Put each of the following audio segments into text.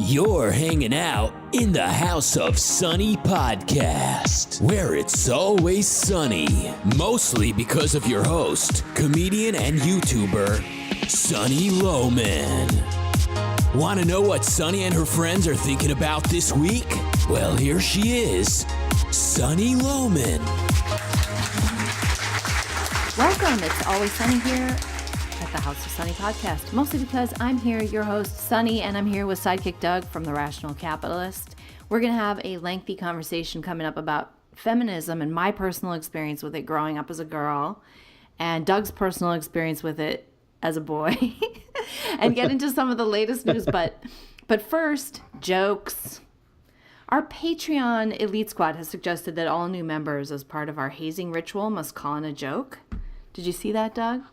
You're hanging out in the House of Sunny podcast, where it's always sunny, mostly because of your host, comedian and YouTuber, Sunny Lohman. Want to know what Sunny and her friends are thinking about this week? Well, here she is, Sunny Lohman. Welcome. It's always sunny here at the House of Sunny podcast, mostly because I'm here, your host, Sunny, and I'm here with sidekick Doug from The Rational Capitalist. We're going to have a lengthy conversation coming up about feminism and my personal experience with it growing up as a girl, and Doug's personal experience with it as a boy, and get into some of the latest news. But first, jokes. Our Patreon Elite Squad has suggested that all new members, as part of our hazing ritual, must call in a joke. Did you see that, Doug?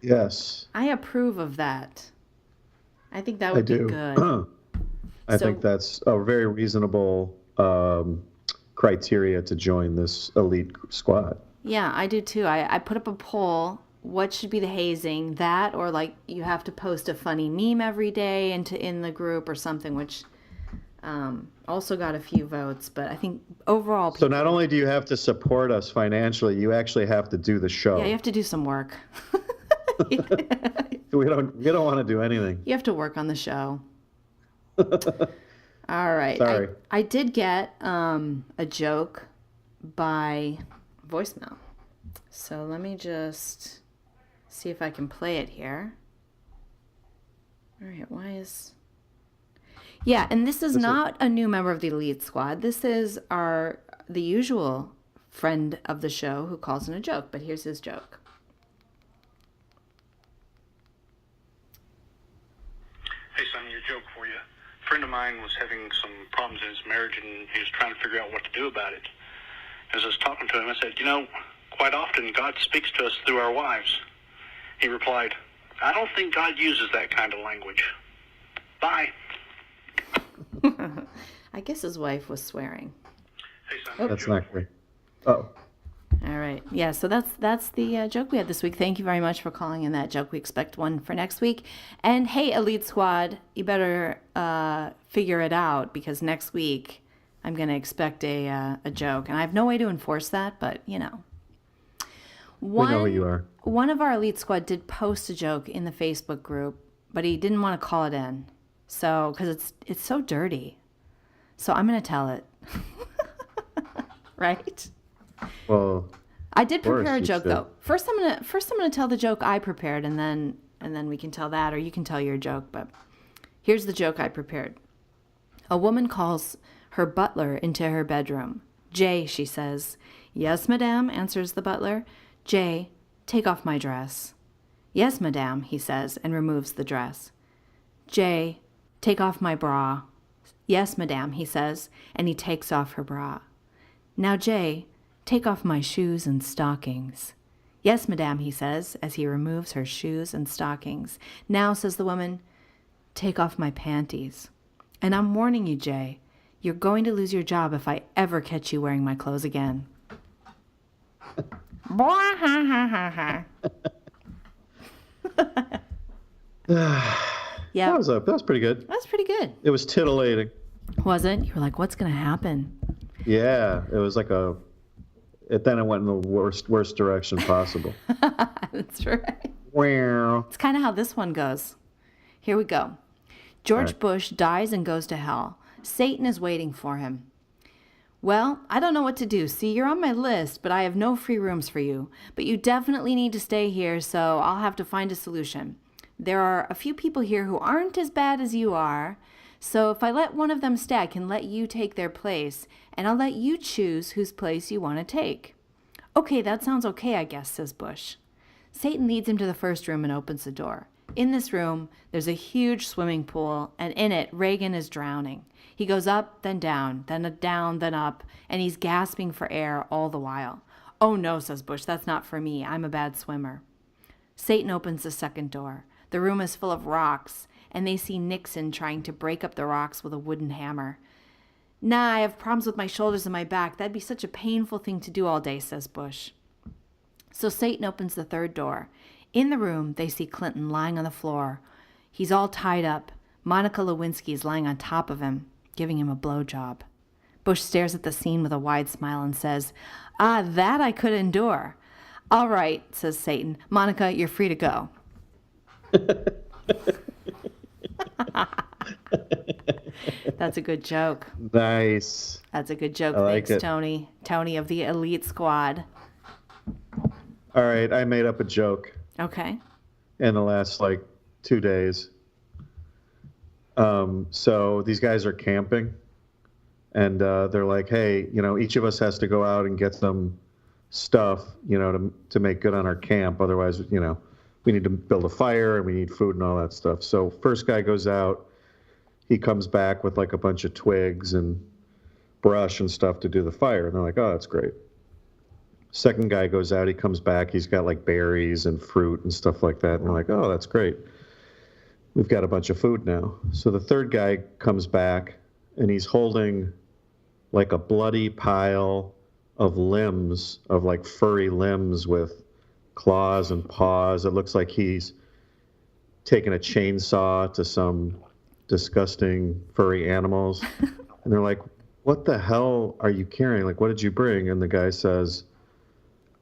Yes. I approve of that. I think that would be good. I think that's a very reasonable criteria to join this elite squad. Yeah, I do too. I put up a poll. What should be the hazing? That, or like you have to post a funny meme every day in the group or something, which also got a few votes. But I think overall... So not only do you have to support us financially, you actually have to do the show. Yeah, you have to do some work. We don't want to do anything. You have to work on the show. All right. Sorry. I did get a joke by voicemail. So let me just see if I can play it here. All right. Yeah, and this is not a new member of the Elite Squad. This is the usual friend of the show who calls in a joke, but here's his joke. Hey, Sonny, a joke for you. A friend of mine was having some problems in his marriage, and he was trying to figure out what to do about it. As I was talking to him, I said, quite often God speaks to us through our wives. He replied, I don't think God uses that kind of language. Bye. I guess his wife was swearing. Hey, Sonny, That's not great. Oh. All right. Yeah, so that's the joke we had this week. Thank you very much for calling in that joke. We expect one for next week. And hey, Elite Squad, you better figure it out, because next week I'm going to expect a joke. And I have no way to enforce that, but, We know who you are. One of our Elite Squad did post a joke in the Facebook group, but he didn't want to call it in. So, because it's so dirty. So I'm going to tell it. Right? Well, I did prepare a joke though. First I'm gonna tell the joke I prepared, and then we can tell that, or you can tell your joke. But here's the joke I prepared. A woman calls her butler into her bedroom. Jay, she says. Yes, madame, answers the butler. Jay, take off my dress. Yes, madame, he says, and removes the dress. Jay, take off my bra. Yes, madame, he says, and he takes off her bra. Now, Jay, take off my shoes and stockings. Yes, madame, he says, as he removes her shoes and stockings. Now, says the woman, take off my panties. And I'm warning you, Jay, you're going to lose your job if I ever catch you wearing my clothes again. Yeah, that was pretty good. That's pretty good. It was titillating. Was it? You were like, what's going to happen? Yeah, it was like then it went in the worst direction possible. That's right. Wow. It's kind of how this one goes. Here we go. George Bush dies and goes to hell. Satan is waiting for him. Well, I don't know what to do. See, you're on my list, but I have no free rooms for you. But you definitely need to stay here, so I'll have to find a solution. There are a few people here who aren't as bad as you are, so if I let one of them stay, I can let you take their place, and I'll let you choose whose place you want to take. Okay, that sounds okay, I guess, says Bush. Satan leads him to the first room and opens the door. In this room, there's a huge swimming pool, and in it, Reagan is drowning. He goes up, then down, then up, and he's gasping for air all the while. Oh no, says Bush, that's not for me. I'm a bad swimmer. Satan opens the second door. The room is full of rocks, and they see Nixon trying to break up the rocks with a wooden hammer. Nah, I have problems with my shoulders and my back. That'd be such a painful thing to do all day, says Bush. So Satan opens the third door. In the room, they see Clinton lying on the floor. He's all tied up, Monica Lewinsky is lying on top of him, giving him a blowjob. Bush stares at the scene with a wide smile and says, "Ah, that I could endure." "All right," says Satan. "Monica, you're free to go." That's a good joke. Nice. That's a good joke. I like Thanks, it. Tony. Tony of the Elite Squad. All right, I made up a joke Okay. in the last 2 days. So these guys are camping, and they're like, "Hey, each of us has to go out and get some stuff, to make good on our camp. Otherwise, we need to build a fire and we need food and all that stuff." So first guy goes out. He comes back with a bunch of twigs and brush and stuff to do the fire. And they're like, "Oh, that's great." Second guy goes out. He comes back. He's got berries and fruit and stuff like that. And they're like, "Oh, that's great. We've got a bunch of food now." So the third guy comes back and he's holding a bloody pile of limbs, of furry limbs with claws and paws. It looks like he's taken a chainsaw to some disgusting furry animals. And they're like, "What the hell are you carrying? What did you bring?" And the guy says,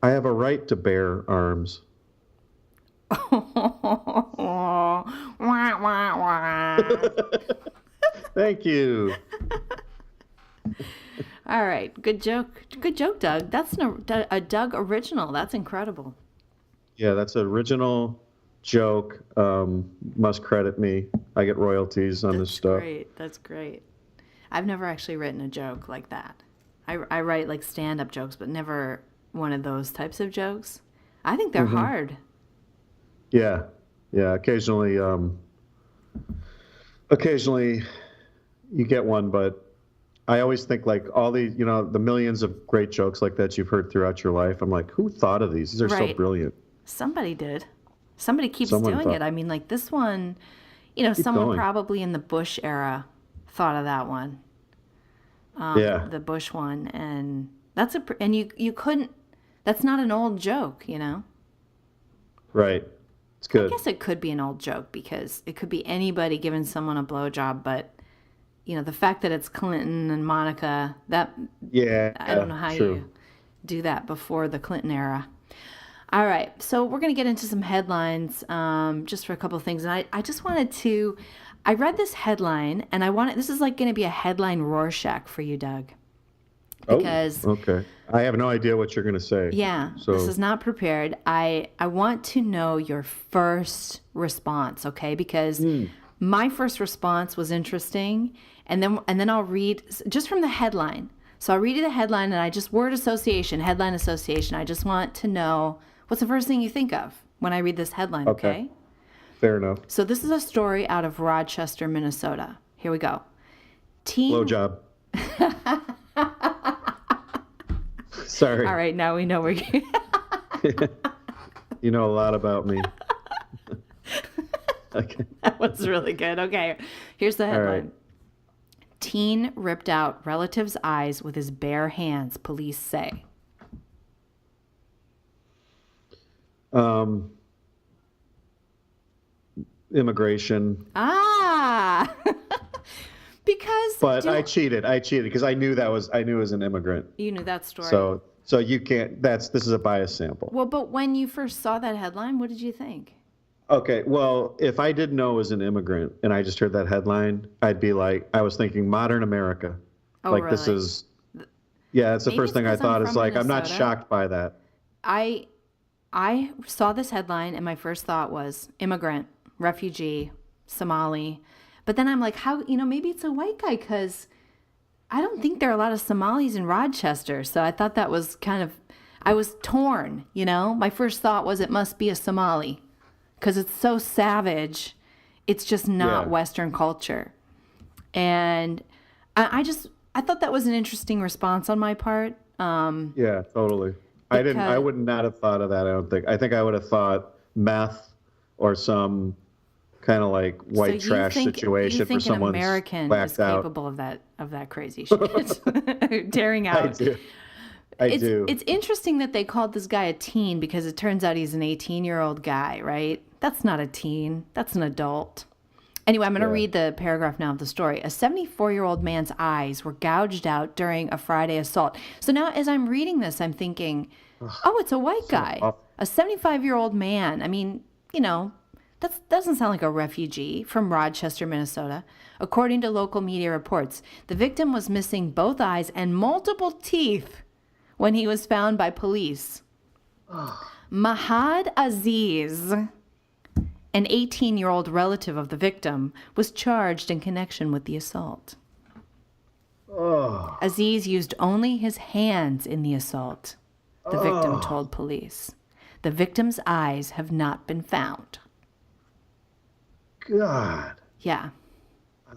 "I have a right to bear arms." Thank you. All right. Good joke. Good joke, Doug. That's a Doug original. That's incredible. Yeah, that's an original joke. Must credit me. I get royalties on this stuff. Great. That's great. I've never actually written a joke like that. I write stand-up jokes, but never one of those types of jokes. I think they're hard. Yeah. Occasionally you get one, but I always think all these, the millions of great jokes like that you've heard throughout your life. I'm like, who thought of these? These are so brilliant. Somebody did. Somebody keeps Someone doing it. I mean, this one, someone going. probably in the Bush era thought of that one. Yeah. The Bush one, and you couldn't. That's not an old joke, Right. It's I good. guess it could be an old joke because it could be anybody giving someone a blowjob, but the fact that it's Clinton and Monica, that Yeah. I don't know how true. you do that before the Clinton era. All right, so we're going to get into some headlines just for a couple of things. And I just wanted to, I read this headline, and this is going to be a headline Rorschach for you, Doug. Because, okay. I have no idea what you're going to say. Yeah, So this is not prepared. I want to know your first response, okay? Because my first response was interesting, and then I'll read just from the headline. So I'll read you the headline, and headline association. I just want to know what's the first thing you think of when I read this headline, okay? Fair enough. So this is a story out of Rochester, Minnesota. Here we go. Blowjob. Sorry. All right, now we know we're You know a lot about me. Okay. That was really good. Okay, here's the headline. right. Teen ripped out relative's eyes with his bare hands, police say. Immigration. Ah! Because... But I cheated because I knew it was an immigrant. You knew that story. So you can't, this is a biased sample. Well, but when you first saw that headline, what did you think? Okay, well, if I didn't know it was an immigrant and I just heard that headline, I'd be I was thinking modern America. Oh, This really? is, that's the Maybe first it's thing I 'cause I'm thought is from I'm not Minnesota. shocked by that. I saw this headline and my first thought was immigrant, refugee, Somali. But then I'm like, how, maybe it's a white guy because I don't think there are a lot of Somalis in Rochester. So I thought that was I was torn, My first thought was it must be a Somali because it's so savage. It's just not Western culture. And I thought that was an interesting response on my part. Yeah, totally. I would not have thought of that, I don't think. I think I would have thought meth or some kind of white trash situation for someone an American whacked is out. capable of that crazy shit. Tearing out. I do. It's interesting that they called this guy a teen because it turns out he's an 18-year-old guy, right? That's not a teen. That's an adult. Anyway, I'm going to read the paragraph now of the story. A 74-year-old man's eyes were gouged out during a Friday assault. So now as I'm reading this, I'm thinking, oh, it's a white guy. A 75-year-old man. I mean, that doesn't sound like a refugee from Rochester, Minnesota. According to local media reports, the victim was missing both eyes and multiple teeth when he was found by police. Mahad Aziz, an 18-year-old relative of the victim, was charged in connection with the assault. Aziz used only his hands in the assault, the victim told police. The victim's eyes have not been found. God. Yeah.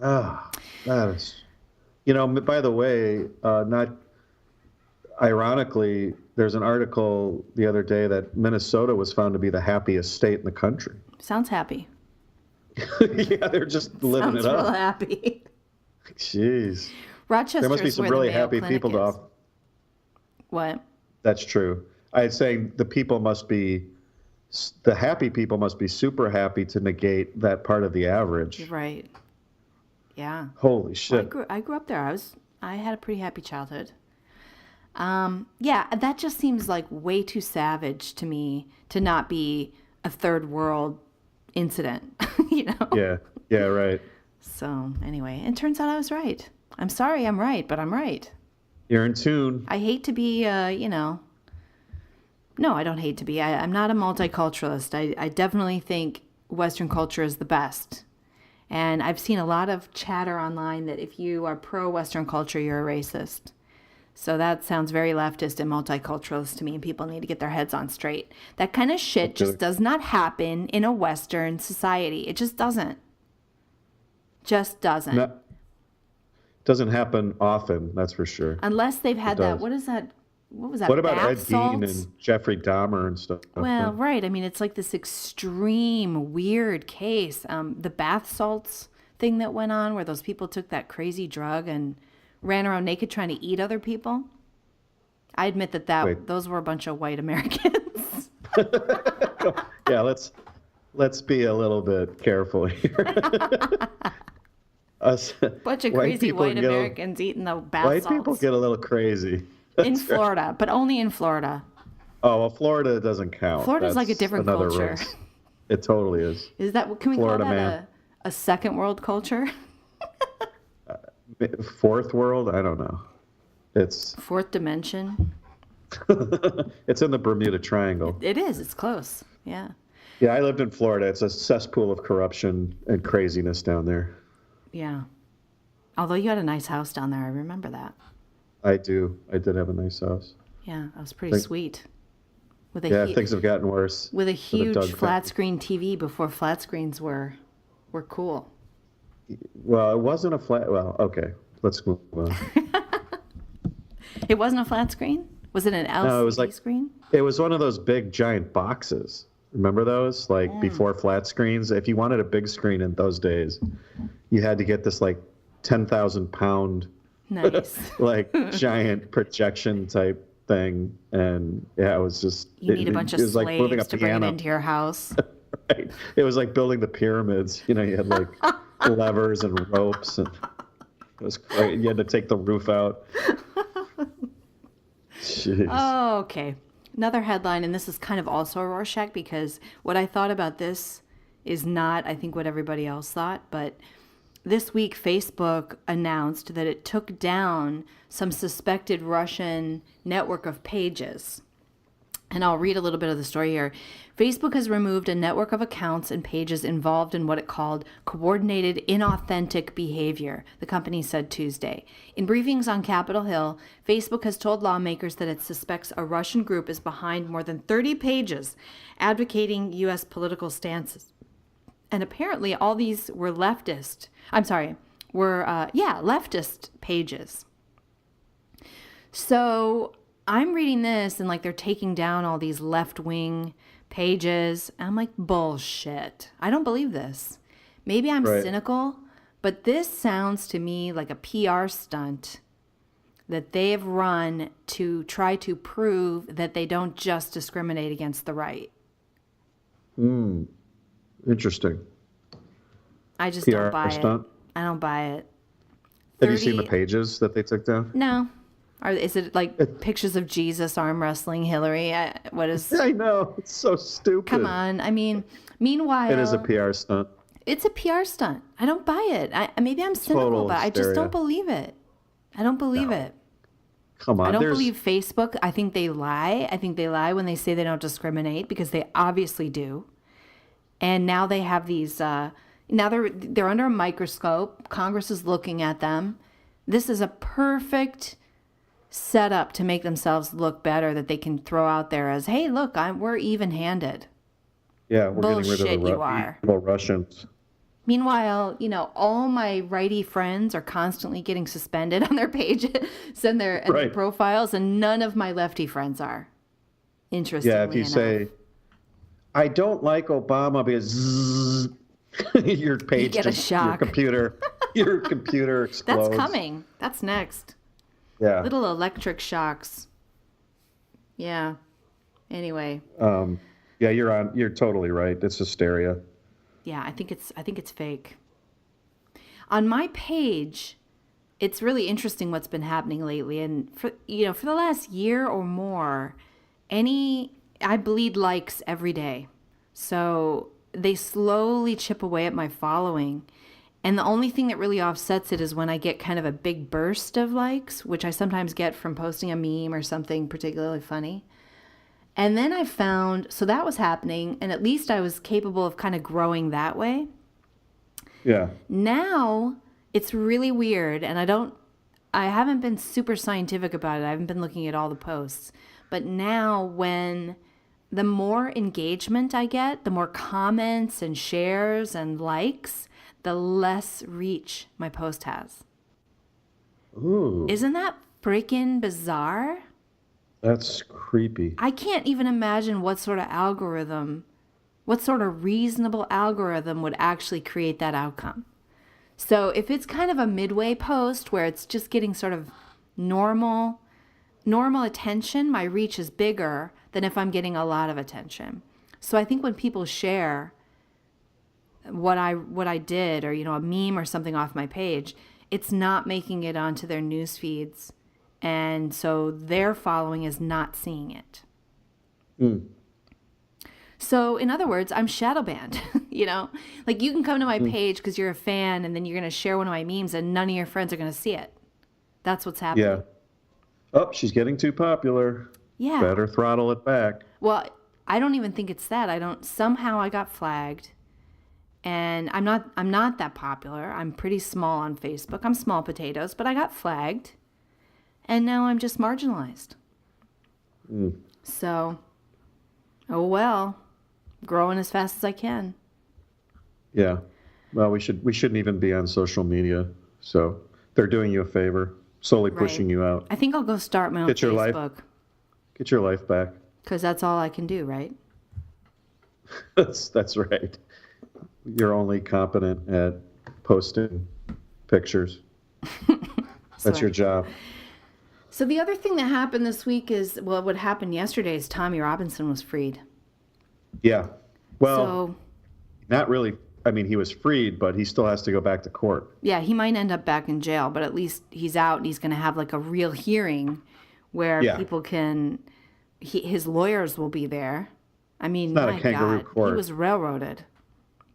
That is, by the way, not ironically, there's an article the other day that Minnesota was found to be the happiest state in the country. Sounds happy. Yeah, they're just living it up. Sounds real happy. Jeez. Rochester. There must be some really happy people to off. What? That's true. I'd say the happy people must be super happy to negate that part of the average. You're right. Yeah. Holy shit. Well, I grew up there. I had a pretty happy childhood. Yeah, that just seems like way too savage to me to not be a third world incident, Yeah, right. So anyway, it turns out I was right. I'm sorry I'm right, but I'm right. You're in tune. I hate to be, no, I don't hate to be. I'm not a multiculturalist. I definitely think Western culture is the best. And I've seen a lot of chatter online that if you are pro-Western culture, you're a racist. So that sounds very leftist and multiculturalist to me, and people need to get their heads on straight. That kind of shit just does not happen in a Western society. It just doesn't. Just doesn't. No, doesn't happen often, that's for sure. Unless they've had that, what is that? What was that? What about bath Ed salts? Gein and Jeffrey Dahmer and stuff? Well, right. I mean, it's like this extreme, weird case. The bath salts thing that went on where those people took that crazy drug and ran around naked trying to eat other people. I admit those were a bunch of white Americans. Yeah, let's be a little bit careful here. Bunch of crazy white Americans eating the bath salts. White people get a little crazy. In Florida, but only in Florida. Oh, well, Florida doesn't count. Florida's like a different culture. Race. It totally is. Is that, can we Florida, call that a second world culture? Fourth world? I don't know. It's fourth dimension. It's in the Bermuda Triangle. It is. It's close. Yeah. Yeah, I lived in Florida. It's a cesspool of corruption and craziness down there. Yeah. Although you had a nice house down there. I remember that. I do. I did have a nice house. Yeah, that was pretty sweet. Things have gotten worse. With a huge flat screen TV before flat screens were cool. Well, it wasn't a flat. Well, okay, let's move on. It wasn't a flat screen? Was it an LCD screen? It was one of those big giant boxes. Remember those? Before flat screens. If you wanted a big screen in those days, you had to get this 10,000 pound. Nice. Giant projection type thing, and it was just you need a bunch of slaves to bring it into your house. Right. It was like building the pyramids. You had levers and ropes, and it was great. You had to take the roof out. Jeez. Oh, okay. Another headline, and this is kind of also a Rorschach, because what I thought about this is not, I think, what everybody else thought, but this week, Facebook announced that it took down some suspected Russian network of pages. And I'll read a little bit of the story here. Facebook has removed a network of accounts and pages involved in what it called coordinated inauthentic behavior, the company said Tuesday. In briefings on Capitol Hill, Facebook has told lawmakers that it suspects a Russian group is behind more than 30 pages advocating U.S. political stances. And apparently all these were leftist pages. So I'm reading this and they're taking down all these left-wing pages. And I'm like, bullshit. I don't believe this. Maybe I'm cynical, but this sounds to me like a PR stunt that they have run to try to prove that they don't just discriminate against the right. Interesting. I just PR don't buy stunt? it. I don't buy it. Have you seen the 30 pages that they took down? No. Or is it like pictures of Jesus arm wrestling Hillary? What is... I know. It's so stupid. Come on. I mean, meanwhile... It is a PR stunt. It's a PR stunt. I don't buy it. Maybe I'm cynical, Total but I just hysteria. don't believe it. I don't believe it. Come on. I don't believe Facebook. I think they lie. I think they lie when they say they don't discriminate, because they obviously do. And now they have these... now they're under a microscope. Congress is looking at them. This is a perfect setup to make themselves look better, that they can throw out there as, hey, look, we're even-handed. Yeah, we're Bullshit, getting rid of you are. the evil Russians. Meanwhile, all my righty friends are constantly getting suspended on their pages and their profiles, and none of my lefty friends are. Interestingly Yeah, if you enough. say, I don't like Obama because your page, you get a shock. your computer explodes. That's coming. That's next. Yeah. Little electric shocks. Yeah. Anyway. Yeah, you're totally right. It's hysteria. Yeah, I think it's fake. On my page, it's really interesting what's been happening lately, and for the last year or more, I bleed likes every day. So they slowly chip away at my following. And the only thing that really offsets it is when I get kind of a big burst of likes, which I sometimes get from posting a meme or something particularly funny. And then I found, so that was happening, and at least I was capable of kind of growing that way. Yeah. Now it's really weird, and I haven't been super scientific about it. I haven't been looking at all the posts. But now when the more engagement I get, the more comments and shares and likes, the less reach my post has. Ooh. Isn't that freaking bizarre? That's creepy. I can't even imagine what sort of reasonable algorithm would actually create that outcome. So if it's kind of a midway post where it's just getting sort of normal attention, my reach is bigger than if I'm getting a lot of attention. So I think when people share what I did, or a meme or something off my page, it's not making it onto their news feeds, and so their following is not seeing it. So in other words, I'm shadow banned. Like, you can come to my page because you're a fan, and then you're going to share one of my memes, and none of your friends are going to see it. That's what's happening. Yeah. Oh, she's getting too popular. Yeah. Better throttle it back. Well, I don't even think it's that. Somehow I got flagged. And I'm not that popular. I'm pretty small on Facebook. I'm small potatoes, but I got flagged. And now I'm just marginalized. So, oh well. Growing as fast as I can. Yeah. Well, we shouldn't even be on social media. So they're doing you a favor, slowly pushing you out. I think I'll go start my own Facebook. Get your life back. Because that's all I can do, right? That's right. You're only competent at posting pictures. That's your job. So the other thing that happened this week is, well, what happened yesterday is Tommy Robinson was freed. Yeah. Well, not really. I mean, he was freed, but he still has to go back to court. Yeah, he might end up back in jail, but at least he's out, and he's going to have like a real hearing where people can, his lawyers will be there. I mean, it's not a kangaroo court. He was railroaded.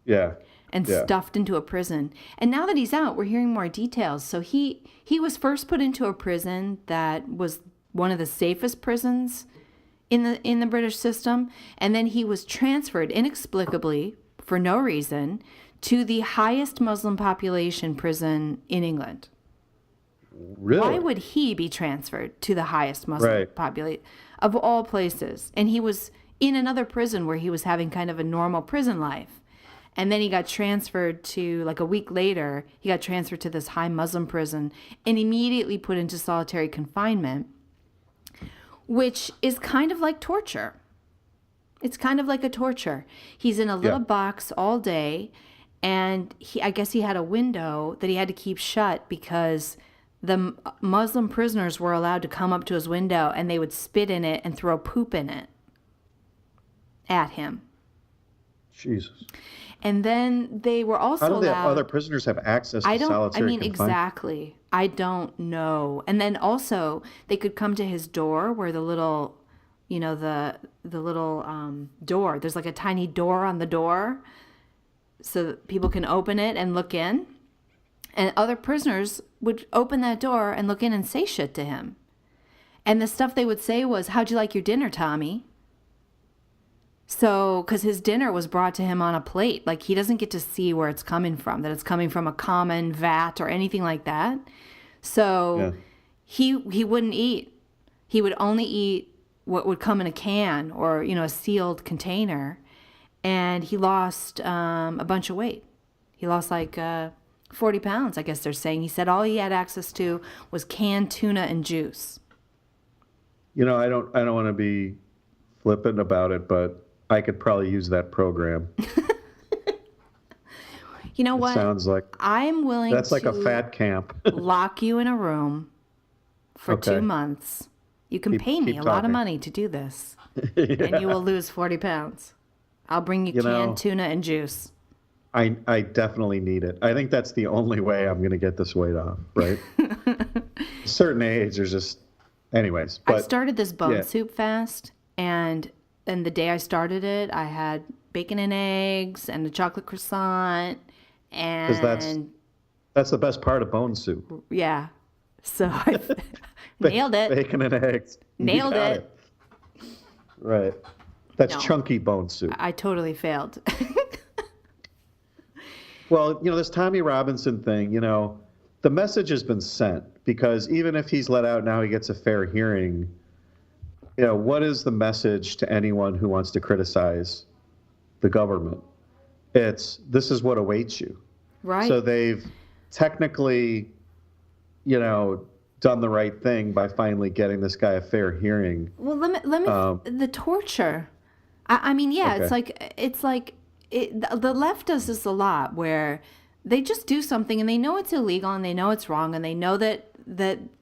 Yeah. And stuffed into a prison. And now that he's out, we're hearing more details. So he was first put into a prison that was one of the safest prisons in the British system, and then he was transferred inexplicably, for no reason, to the highest Muslim population prison in England. Really? Why would he be transferred to the highest Muslim population of all places? And he was in another prison where he was having kind of a normal prison life. And then he got transferred to, like a week later, he got transferred to this high Muslim prison and immediately put into solitary confinement, which is kind of like torture. It's kind of like a torture. He's in a little box all day, and I guess he had a window that he had to keep shut because the Muslim prisoners were allowed to come up to his window and they would spit in it and throw poop in it at him. Jesus. And then they were also How do the allowed... other prisoners have access to solitary confinement? Exactly. I don't know. And then also they could come to his door where the little, the little door, there's like a tiny door on the door so that people can open it and look in. And other prisoners would open that door and look in and say shit to him. And the stuff they would say was, "How'd you like your dinner, Tommy?" So, because his dinner was brought to him on a plate, like he doesn't get to see where it's coming from, that it's coming from a common vat or anything like that. So he wouldn't eat. He would only eat what would come in a can or, a sealed container. And he lost a bunch of weight. He lost like 40 pounds, I guess they're saying. He said all he had access to was canned tuna and juice. I don't want to be flippant about it, but I could probably use that program. You know what? Sounds like I'm willing that's to like a fat camp. lock you in a room for 2 months. You can pay me a lot of money to do this, and you will lose 40 pounds. I'll bring you canned tuna and juice. I definitely need it. I think that's the only way I'm going to get this weight off, right? A certain age, there's just... Anyways. But, I started this bone soup fast, and the day I started it, I had bacon and eggs and a chocolate croissant, and... That's the best part of bone soup. Yeah. So I nailed it. Bacon and eggs. Nailed it. Right. That's chunky bone soup. I totally failed. Well, this Tommy Robinson thing, the message has been sent, because even if he's let out now, he gets a fair hearing. What is the message to anyone who wants to criticize the government? This is what awaits you. Right. So they've technically, done the right thing by finally getting this guy a fair hearing. Well, let me the torture. I mean, yeah, Okay. it's like the left does this a lot, where they just do something and they know it's illegal and they know it's wrong and they know that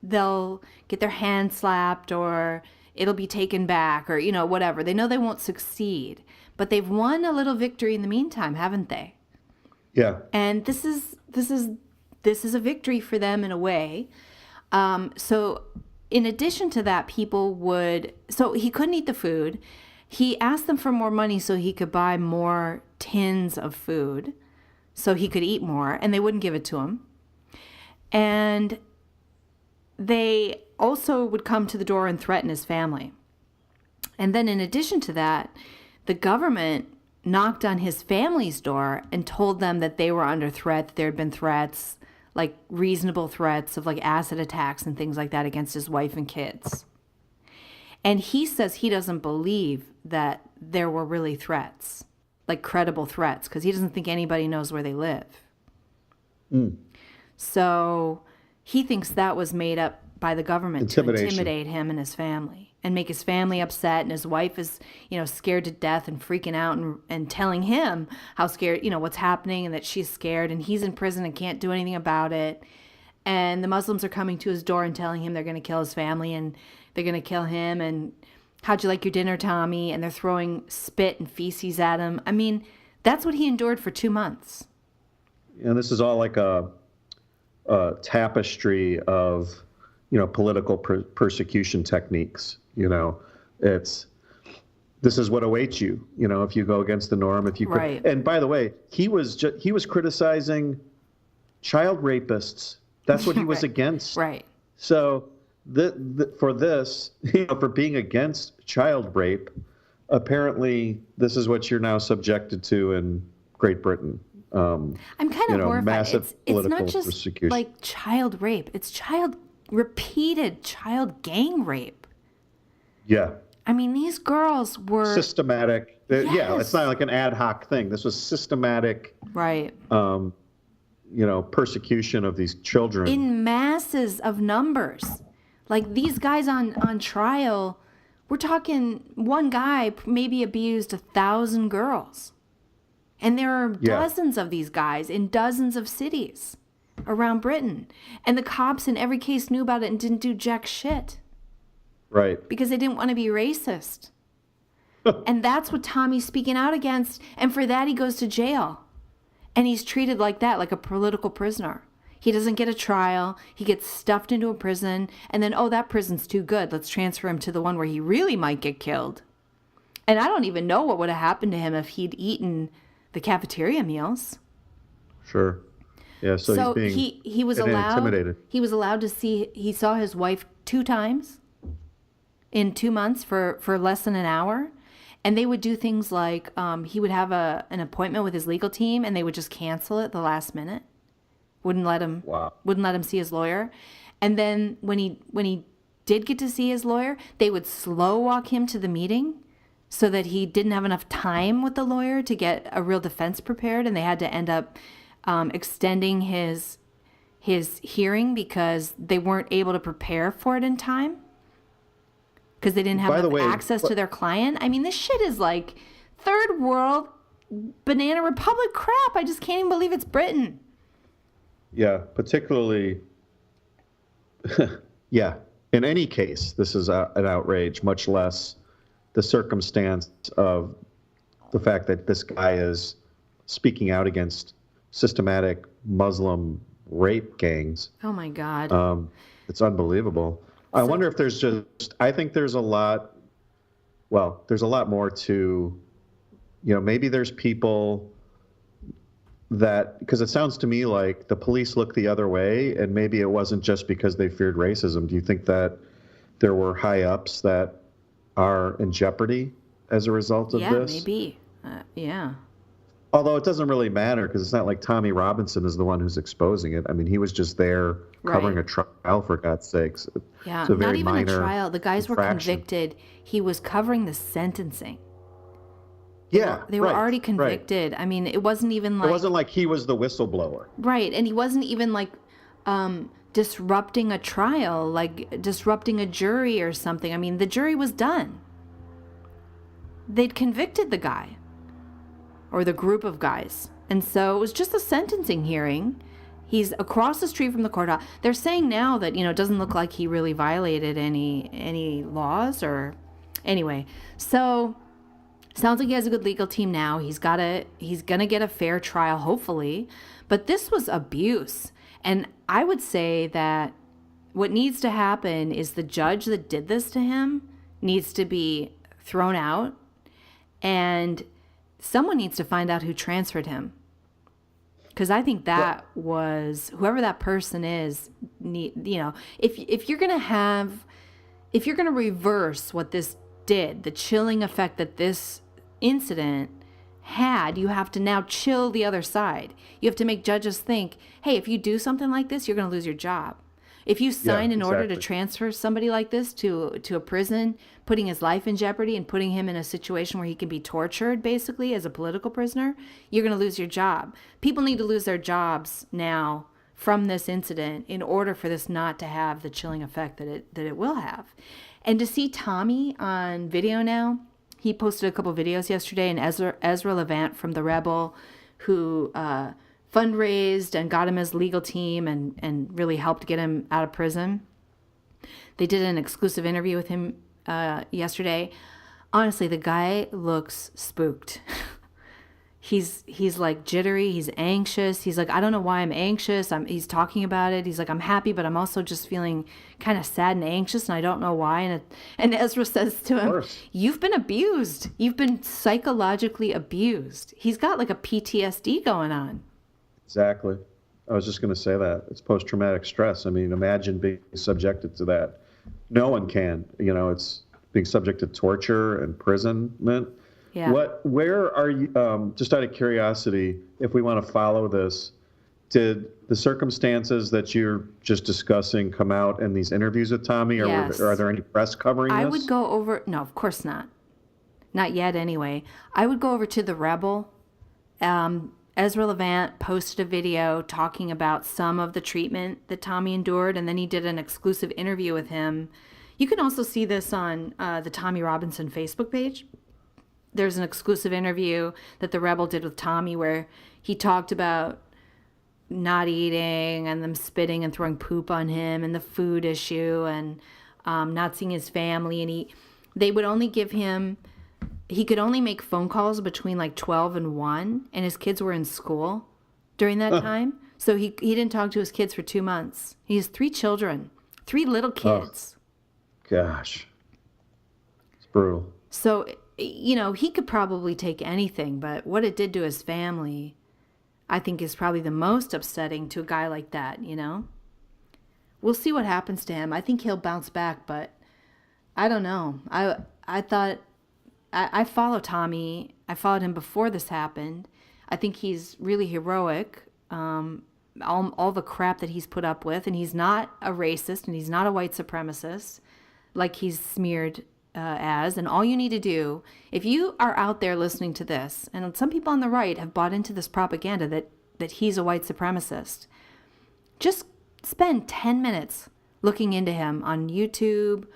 they'll get their hand slapped or it'll be taken back or whatever. They know they won't succeed, but they've won a little victory in the meantime, haven't they? Yeah. And this is a victory for them in a way. So in addition to that, so he couldn't eat the food. He asked them for more money so he could buy more tins of food so he could eat more, and they wouldn't give it to him. And they also would come to the door and threaten his family. And then in addition to that, the government knocked on his family's door and told them that they were under threat, that there had been threats, like reasonable threats of like acid attacks and things like that against his wife and kids. And he says he doesn't believe that there were really threats, like credible threats, because he doesn't think anybody knows where they live. So he thinks that was made up by the government to intimidate him and his family and make his family upset. And his wife is, scared to death and freaking out and telling him how scared, what's happening and that she's scared and he's in prison and can't do anything about it. And the Muslims are coming to his door and telling him they're going to kill his family and they're going to kill him. And how'd you like your dinner, Tommy? And they're throwing spit and feces at him. I mean, that's what he endured for 2 months. And this is all like a tapestry of, political persecution techniques. This is what awaits you. If you go against the norm. If you right. And by the way, he was criticizing child rapists. That's what he was right. against. Right. So for this, for being against child rape, apparently this is what you're now subjected to in Great Britain. I'm kind of horrified. Massive it's not just persecution. like child rape. It's repeated child gang rape. Yeah. I mean, these girls were systematic. Yes. Yeah, it's not like an ad hoc thing. This was systematic. Right. Persecution of these children in masses of numbers. Like these guys on trial, we're talking one guy maybe abused 1,000 girls. And there are dozens of these guys in dozens of cities around Britain. And the cops in every case knew about it and didn't do jack shit. Right. Because they didn't want to be racist. And that's what Tommy's speaking out against. And for that, he goes to jail. And he's treated like that, like a political prisoner. He doesn't get a trial. He gets stuffed into a prison. And then, oh, that prison's too good. Let's transfer him to the one where he really might get killed. And I don't even know what would have happened to him if he'd eaten the cafeteria meals. Sure. Yeah, so he's being he was allowed intimidated. He was allowed to see. He saw his wife 2 times in 2 months for less than an hour, and they would do things like he would have an appointment with his legal team, and they would just cancel it at the last minute. Wouldn't let him see his lawyer, and then when he did get to see his lawyer, they would slow walk him to the meeting, so that he didn't have enough time with the lawyer to get a real defense prepared, and they had to end up extending his hearing because they weren't able to prepare for it in time because they didn't have access to their client. I mean, this shit is like third world banana republic crap. I just can't even believe it's Britain. Yeah, particularly, yeah. In any case, this is an outrage, much less the circumstance of the fact that this guy is speaking out against systematic Muslim rape gangs. Oh my God. It's unbelievable. I wonder if there's I think there's a lot more to, maybe there's people that, because it sounds to me like the police looked the other way and maybe it wasn't just because they feared racism. Do you think that there were high ups that are in jeopardy as a result of this? Yeah, maybe. Yeah. Although it doesn't really matter because it's not like Tommy Robinson is the one who's exposing it. I mean, he was just there covering a trial, for God's sakes. Yeah, it's a very not even a minor trial. The guys were convicted. He was covering the sentencing. They were already convicted. Right. I mean, it wasn't even like... It wasn't like he was the whistleblower. Right, and he wasn't even like disrupting a trial, like disrupting a jury or something. I mean, the jury was done. They'd convicted the guy. Or the group of guys. And so it was just a sentencing hearing. He's across the street from the courthouse. They're saying now that, it doesn't look like he really violated any laws or... Anyway, so sounds like he has a good legal team now. He's going to get a fair trial, hopefully. But this was abuse. And I would say that what needs to happen is the judge that did this to him needs to be thrown out. And someone needs to find out who transferred him. Because I think that was, whoever that person is, if you're going to reverse what this did, the chilling effect that this incident had, you have to now chill the other side. You have to make judges think, hey, if you do something like this, you're going to lose your job. If you sign an order to transfer somebody like this to a prison, putting his life in jeopardy and putting him in a situation where he can be tortured, basically, as a political prisoner, you're going to lose your job. People need to lose their jobs now from this incident in order for this not to have the chilling effect that it will have. And to see Tommy on video now, he posted a couple videos yesterday, and Ezra Levant from The Rebel, who fundraised and got him his legal team and really helped get him out of prison. They did an exclusive interview with him yesterday. Honestly, the guy looks spooked. He's like jittery. He's anxious. He's like, I don't know why I'm anxious. He's talking about it. He's like, I'm happy, but I'm also just feeling kind of sad and anxious, and I don't know why. And Ezra says to him, you've been abused. You've been psychologically abused. He's got like a PTSD going on. Exactly. I was just going to say that. It's post-traumatic stress. I mean, imagine being subjected to that. No one can. It's being subject to torture, imprisonment. Yeah. Where are you, just out of curiosity, if we want to follow this, did the circumstances that you're just discussing come out in these interviews with Tommy, or Yes. are there any press covering this? I would go over, no, of course not. Not yet anyway. I would go over to The Rebel. Ezra Levant posted a video talking about some of the treatment that Tommy endured, and then he did an exclusive interview with him. You can also see this on the Tommy Robinson Facebook page. There's an exclusive interview that The Rebel did with Tommy where he talked about not eating and them spitting and throwing poop on him and the food issue and not seeing his family. And they would only give him he could only make phone calls between like 12 and 1, and his kids were in school during that time. So he didn't talk to his kids for 2 months. He has 3 children, 3 little kids. Gosh. It's brutal. So, he could probably take anything, but what it did to his family, I think, is probably the most upsetting to a guy like that, We'll see what happens to him. I think he'll bounce back, but I don't know. I thought I follow Tommy. I followed him before this happened. I think he's really heroic. All the crap that he's put up with, and he's not a racist, and he's not a white supremacist like he's smeared as. And all you need to do, if you are out there listening to this, and some people on the right have bought into this propaganda that he's a white supremacist, just spend 10 minutes looking into him on YouTube.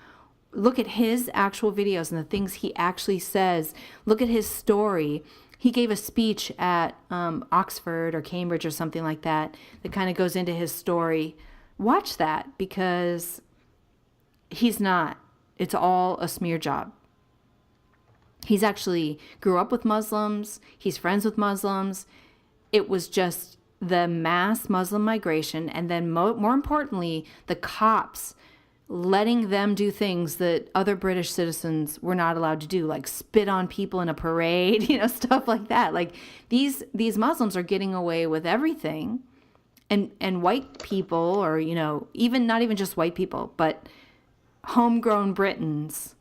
Look at his actual videos and the things he actually says. Look at his story. He gave a speech at Oxford or Cambridge or something like that kind of goes into his story. Watch that, because he's not. It's all a smear job. He's actually grew up with Muslims. He's friends with Muslims. It was just the mass Muslim migration, and then more importantly, the cops letting them do things that other British citizens were not allowed to do, like spit on people in a parade, stuff like that. Like these Muslims are getting away with everything, and white people, or even not even just white people, but homegrown Britons,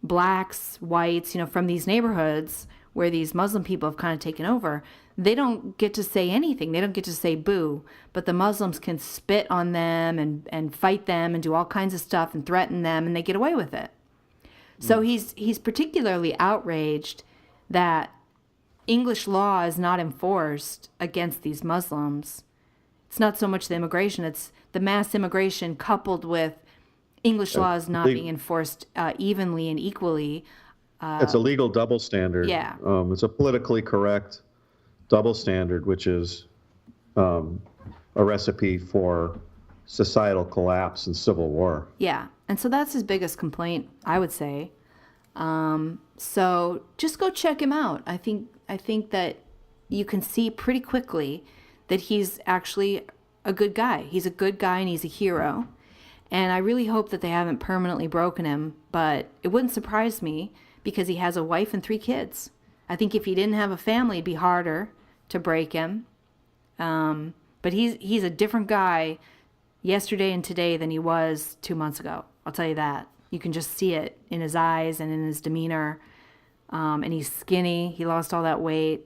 blacks, whites, from these neighborhoods where these Muslim people have kind of taken over, they don't get to say anything. They don't get to say boo, but the Muslims can spit on them and fight them and do all kinds of stuff and threaten them, and they get away with it. So he's particularly outraged that English law is not enforced against these Muslims. It's not so much the immigration, it's the mass immigration coupled with English laws not being enforced evenly and equally. It's a legal double standard. Yeah. It's a politically correct double standard, which is a recipe for societal collapse and civil war. Yeah. And so that's his biggest complaint, I would say. So just go check him out. I think that you can see pretty quickly that he's actually a good guy. He's a good guy and he's a hero. And I really hope that they haven't permanently broken him, but it wouldn't surprise me because he has a wife and 3 kids. I think if he didn't have a family, it'd be harder to break him. But he's a different guy yesterday and today than he was 2 months ago. I'll tell you that. You can just see it in his eyes and in his demeanor. And he's skinny. He lost all that weight.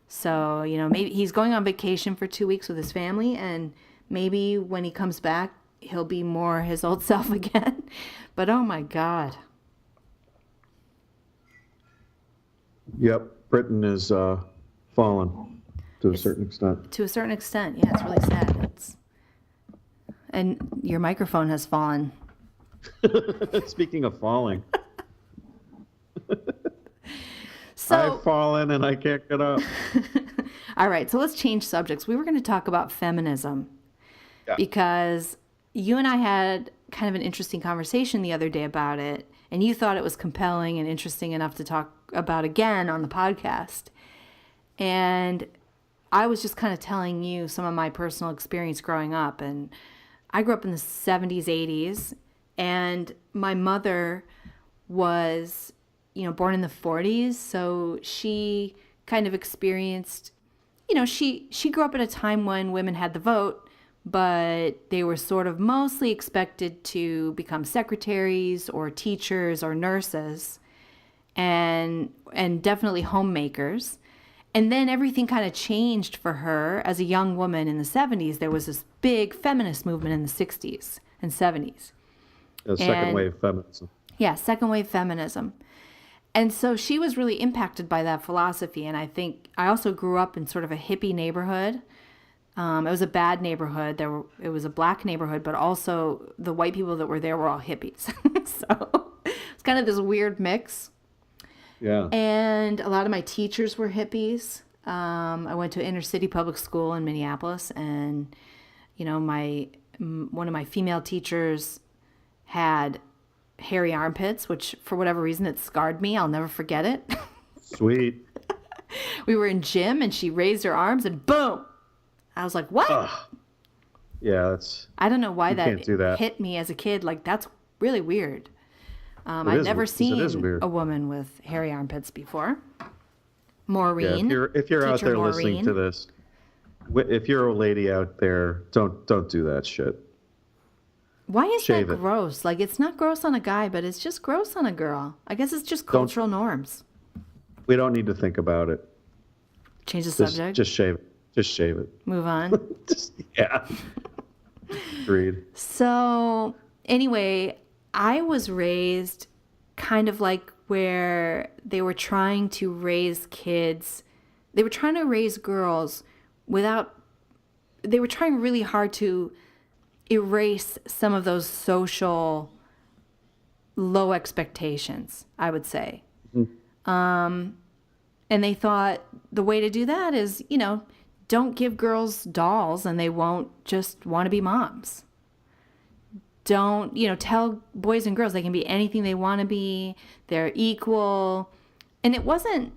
So, maybe he's going on vacation for 2 weeks with his family, and maybe when he comes back, he'll be more his old self again. But oh my God. Yep, Britain is fallen to a certain extent. To a certain extent, yeah, it's really sad. And your microphone has fallen. Speaking of falling. So, I've fallen and I can't get up. All right, so let's change subjects. We were going to talk about feminism because you and I had kind of an interesting conversation the other day about it, and you thought it was compelling and interesting enough to talk about again on the podcast. And I was just kind of telling you some of my personal experience growing up. And I grew up in the 70s, 80s, and my mother was, born in the 40s. So she kind of experienced, she grew up at a time when women had the vote, but they were sort of mostly expected to become secretaries or teachers or nurses and definitely homemakers. And then everything kind of changed for her as a young woman in the 70s. There was this big feminist movement in the 60s and 70s. Second wave feminism. Yeah, second wave feminism. And so she was really impacted by that philosophy. And I think I also grew up in sort of a hippie neighborhood. It was a bad neighborhood. It was a black neighborhood, but also the white people that were there were all hippies. So it's kind of this weird mix. Yeah. And a lot of my teachers were hippies. I went to inner city public school in Minneapolis, and one of my female teachers had hairy armpits, which for whatever reason it scarred me. I'll never forget it. Sweet. We were in gym and she raised her arms and boom. I was like, what? Yeah, that's. I don't know why you can't do that. hit me as a kid. Like, that's really weird. I'd never seen a woman with hairy armpits before. Maureen. Yeah, if you're out there listening to this, if you're a lady out there, don't do that shit. Why is that gross? Like, it's not gross on a guy, but it's just gross on a girl. I guess it's just cultural norms. We don't need to think about it. Change the subject? Just shave it. Just shave it. Move on. Yeah. Agreed. So, anyway, I was raised kind of like where they were trying to raise kids. They were trying to raise girls they were trying really hard to erase some of those social low expectations, I would say. And they thought the way to do that is, don't give girls dolls and they won't just want to be moms. Don't, tell boys and girls they can be anything they want to be. They're equal. And it wasn't,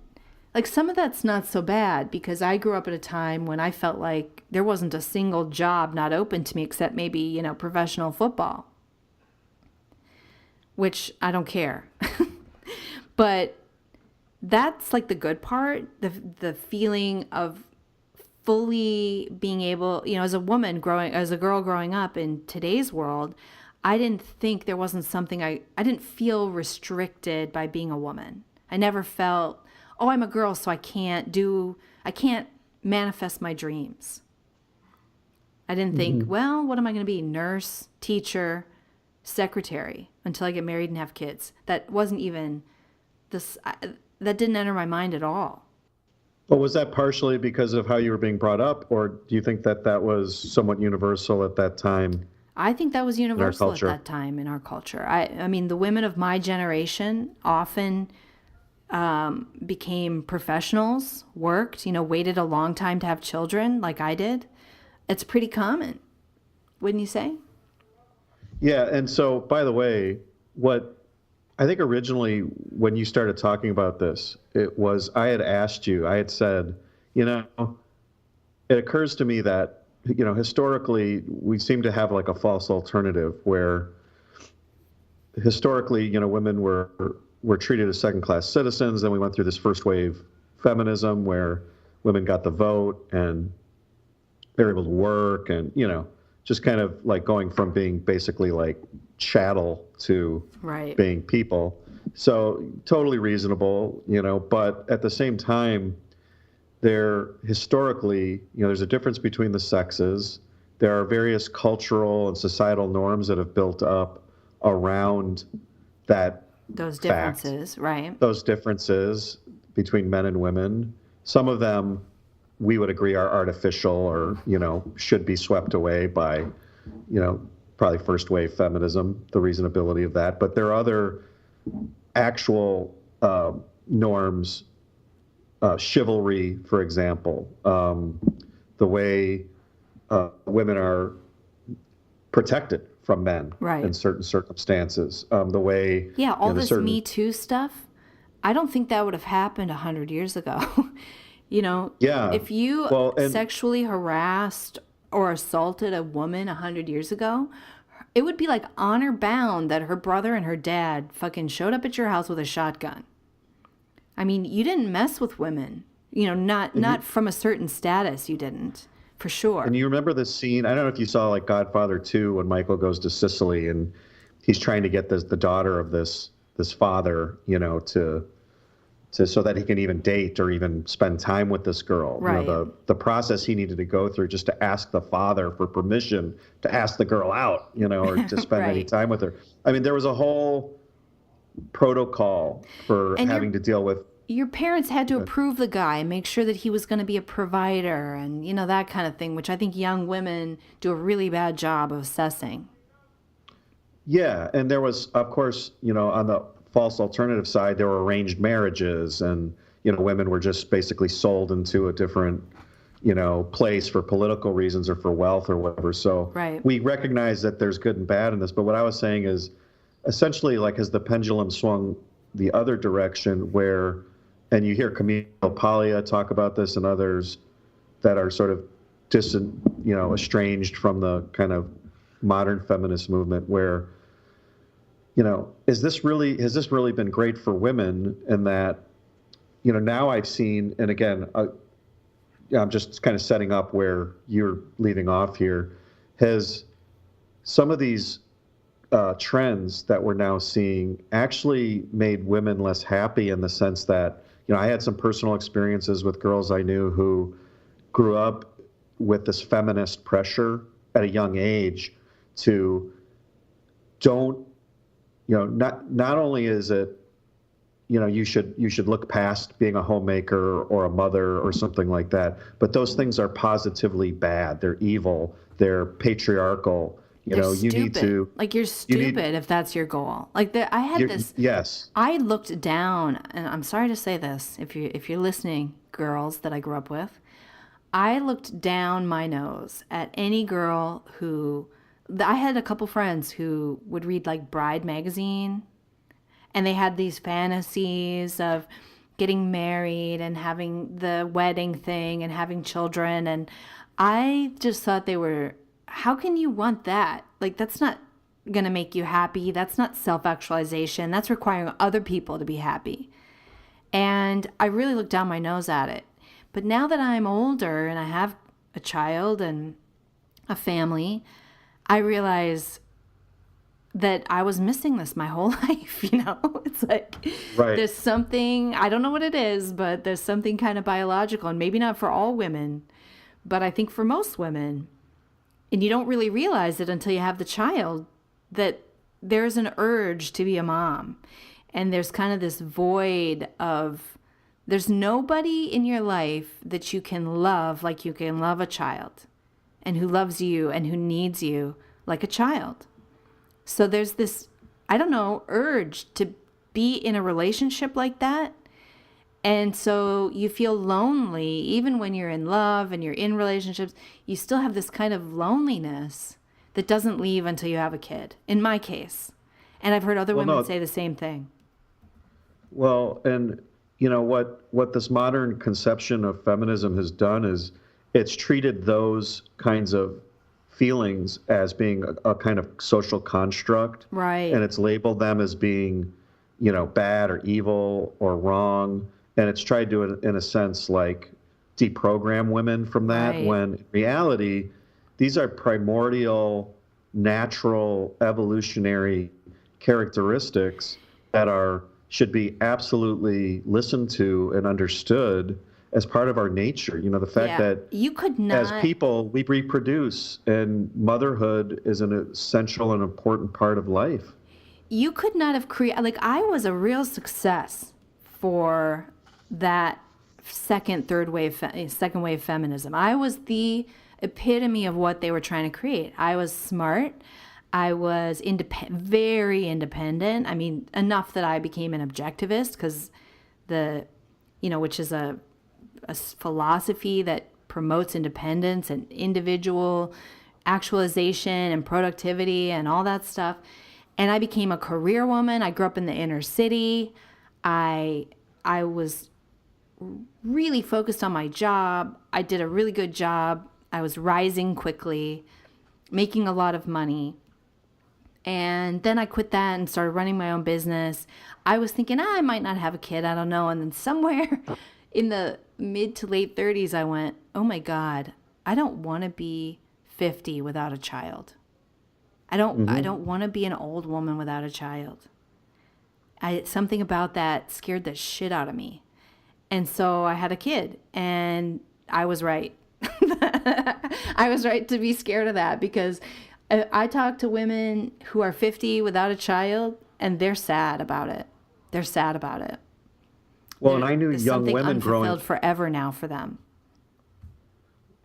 like, some of that's not so bad because I grew up at a time when I felt like there wasn't a single job not open to me except maybe, professional football, which I don't care. But that's like the good part, the feeling of fully being able, as a girl growing up in today's world, I didn't think there wasn't something I didn't feel restricted by being a woman. I never felt, oh, I'm a girl, so I can't manifest my dreams. I didn't think, well, what am I going to be? Nurse, teacher, secretary until I get married and have kids. That wasn't even that didn't enter my mind at all. Well, was that partially because of how you were being brought up, or do you think that was somewhat universal at that time? I think that was universal at that time in our culture. I mean, the women of my generation often became professionals, worked, waited a long time to have children like I did. It's pretty common, wouldn't you say? Yeah, and so, by the way, what I think originally when you started talking about this, it was I had asked you, I had said, it occurs to me that, historically we seem to have like a false alternative where historically, women were treated as second-class citizens. Then we went through this first wave feminism where women got the vote and they were able to work and, just kind of like going from being basically like chattel to being people. So totally reasonable, but at the same time, historically, there's a difference between the sexes. There are various cultural and societal norms that have built up around those differences, right? Those differences between men and women. Some of them we would agree are artificial or, should be swept away by, probably first wave feminism, the reasonability of that. But there are other actual norms, chivalry, for example, the way women are protected from men in certain circumstances, the way... Yeah, all this Me Too stuff, I don't think that would have happened 100 years ago. If you sexually harassed or assaulted a woman 100 years ago, it would be like honor bound that her brother and her dad fucking showed up at your house with a shotgun. I mean, you didn't mess with women, not from a certain status, you didn't, for sure. And you remember the scene, I don't know if you saw like Godfather 2 when Michael goes to Sicily and he's trying to get the daughter of this father, to so that he can even date or even spend time with this girl. Right. The process he needed to go through just to ask the father for permission to ask the girl out, or to spend any time with her. I mean, there was a whole protocol for having to deal with. Your parents had to approve the guy and make sure that he was going to be a provider and, that kind of thing, which I think young women do a really bad job of assessing. Yeah. And there was, of course, on the false alternative side, there were arranged marriages and, women were just basically sold into a different, place for political reasons or for wealth or whatever. So we recognize that there's good and bad in this. But what I was saying is essentially like has the pendulum swung the other direction where and you hear Camille Paglia talk about this and others that are sort of estranged from the kind of modern feminist movement, where, has this really been great for women? And that, now I've seen, and again, I'm just kind of setting up where you're leaving off here, has some of these trends that we're now seeing actually made women less happy, in the sense that, I had some personal experiences with girls I knew who grew up with this feminist pressure at a young age to not only is it, you should look past being a homemaker or a mother or something like that, but those things are positively bad. They're evil. They're patriarchal. You need to, like, you're stupid if that's your goal. Like, I had this. Yes. I looked down, and I'm sorry to say this, if you're listening, girls that I grew up with, I looked down my nose at any girl who, I had a couple friends who would read like Bride magazine, and they had these fantasies of getting married and having the wedding thing and having children, and I just thought how can you want that? Like, that's not going to make you happy. That's not self-actualization. That's requiring other people to be happy. And I really looked down my nose at it. But now that I'm older and I have a child and a family, I realize that I was missing this my whole life, It's like, right. There's something, I don't know what it is, but there's something kind of biological, and maybe not for all women, but I think for most women, and you don't really realize it until you have the child, that there's an urge to be a mom. And there's kind of this void of, there's nobody in your life that you can love like you can love a child, and who loves you and who needs you like a child. So there's this, urge to be in a relationship like that. And so you feel lonely, even when you're in love and you're in relationships, you still have this kind of loneliness that doesn't leave until you have a kid, in my case. And I've heard other women say the same thing. Well, and what this modern conception of feminism has done is it's treated those kinds of feelings as being a kind of social construct. Right. And it's labeled them as being, bad or evil or wrong. And it's tried to, in a sense, like, deprogram women from that, right. When in reality, these are primordial, natural, evolutionary characteristics that should be absolutely listened to and understood as part of our nature. The fact that you could not, as people, we reproduce, and motherhood is an essential and important part of life. You could not have created, like, I was a real success for that second wave feminism. I was the epitome of what they were trying to create. I was smart. I was very independent. I mean, enough that I became an objectivist, because which is a philosophy that promotes independence and individual actualization and productivity and all that stuff. And I became a career woman. I grew up in the inner city. I was really focused on my job. I did a really good job. I was rising quickly, making a lot of money. And then I quit that and started running my own business. I was thinking, I might not have a kid, I don't know. And then somewhere in the mid to late 30s, I went, oh my God, I don't want to be 50 without a child. I don't want to be an old woman without a child. Something about that scared the shit out of me. And so I had a kid, and I was right. I was right to be scared of that, because I talk to women who are 50 without a child, and they're sad about it. They're sad about it. Well, and I knew young women growing unfulfilled forever now for them.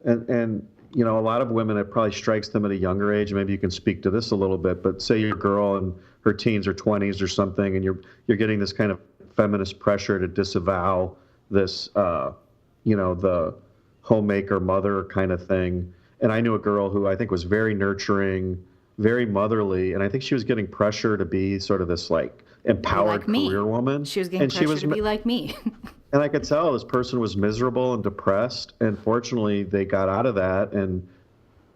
And a lot of women, it probably strikes them at a younger age. Maybe you can speak to this a little bit, but say you're a girl in her teens or 20s or something, and you're getting this kind of feminist pressure to disavow this, the homemaker mother kind of thing. And I knew a girl who I think was very nurturing, very motherly, and I think she was getting pressure to be sort of this, like, empowered career woman. She was getting pressure to be like me. And I could tell this person was miserable and depressed. And fortunately, they got out of that and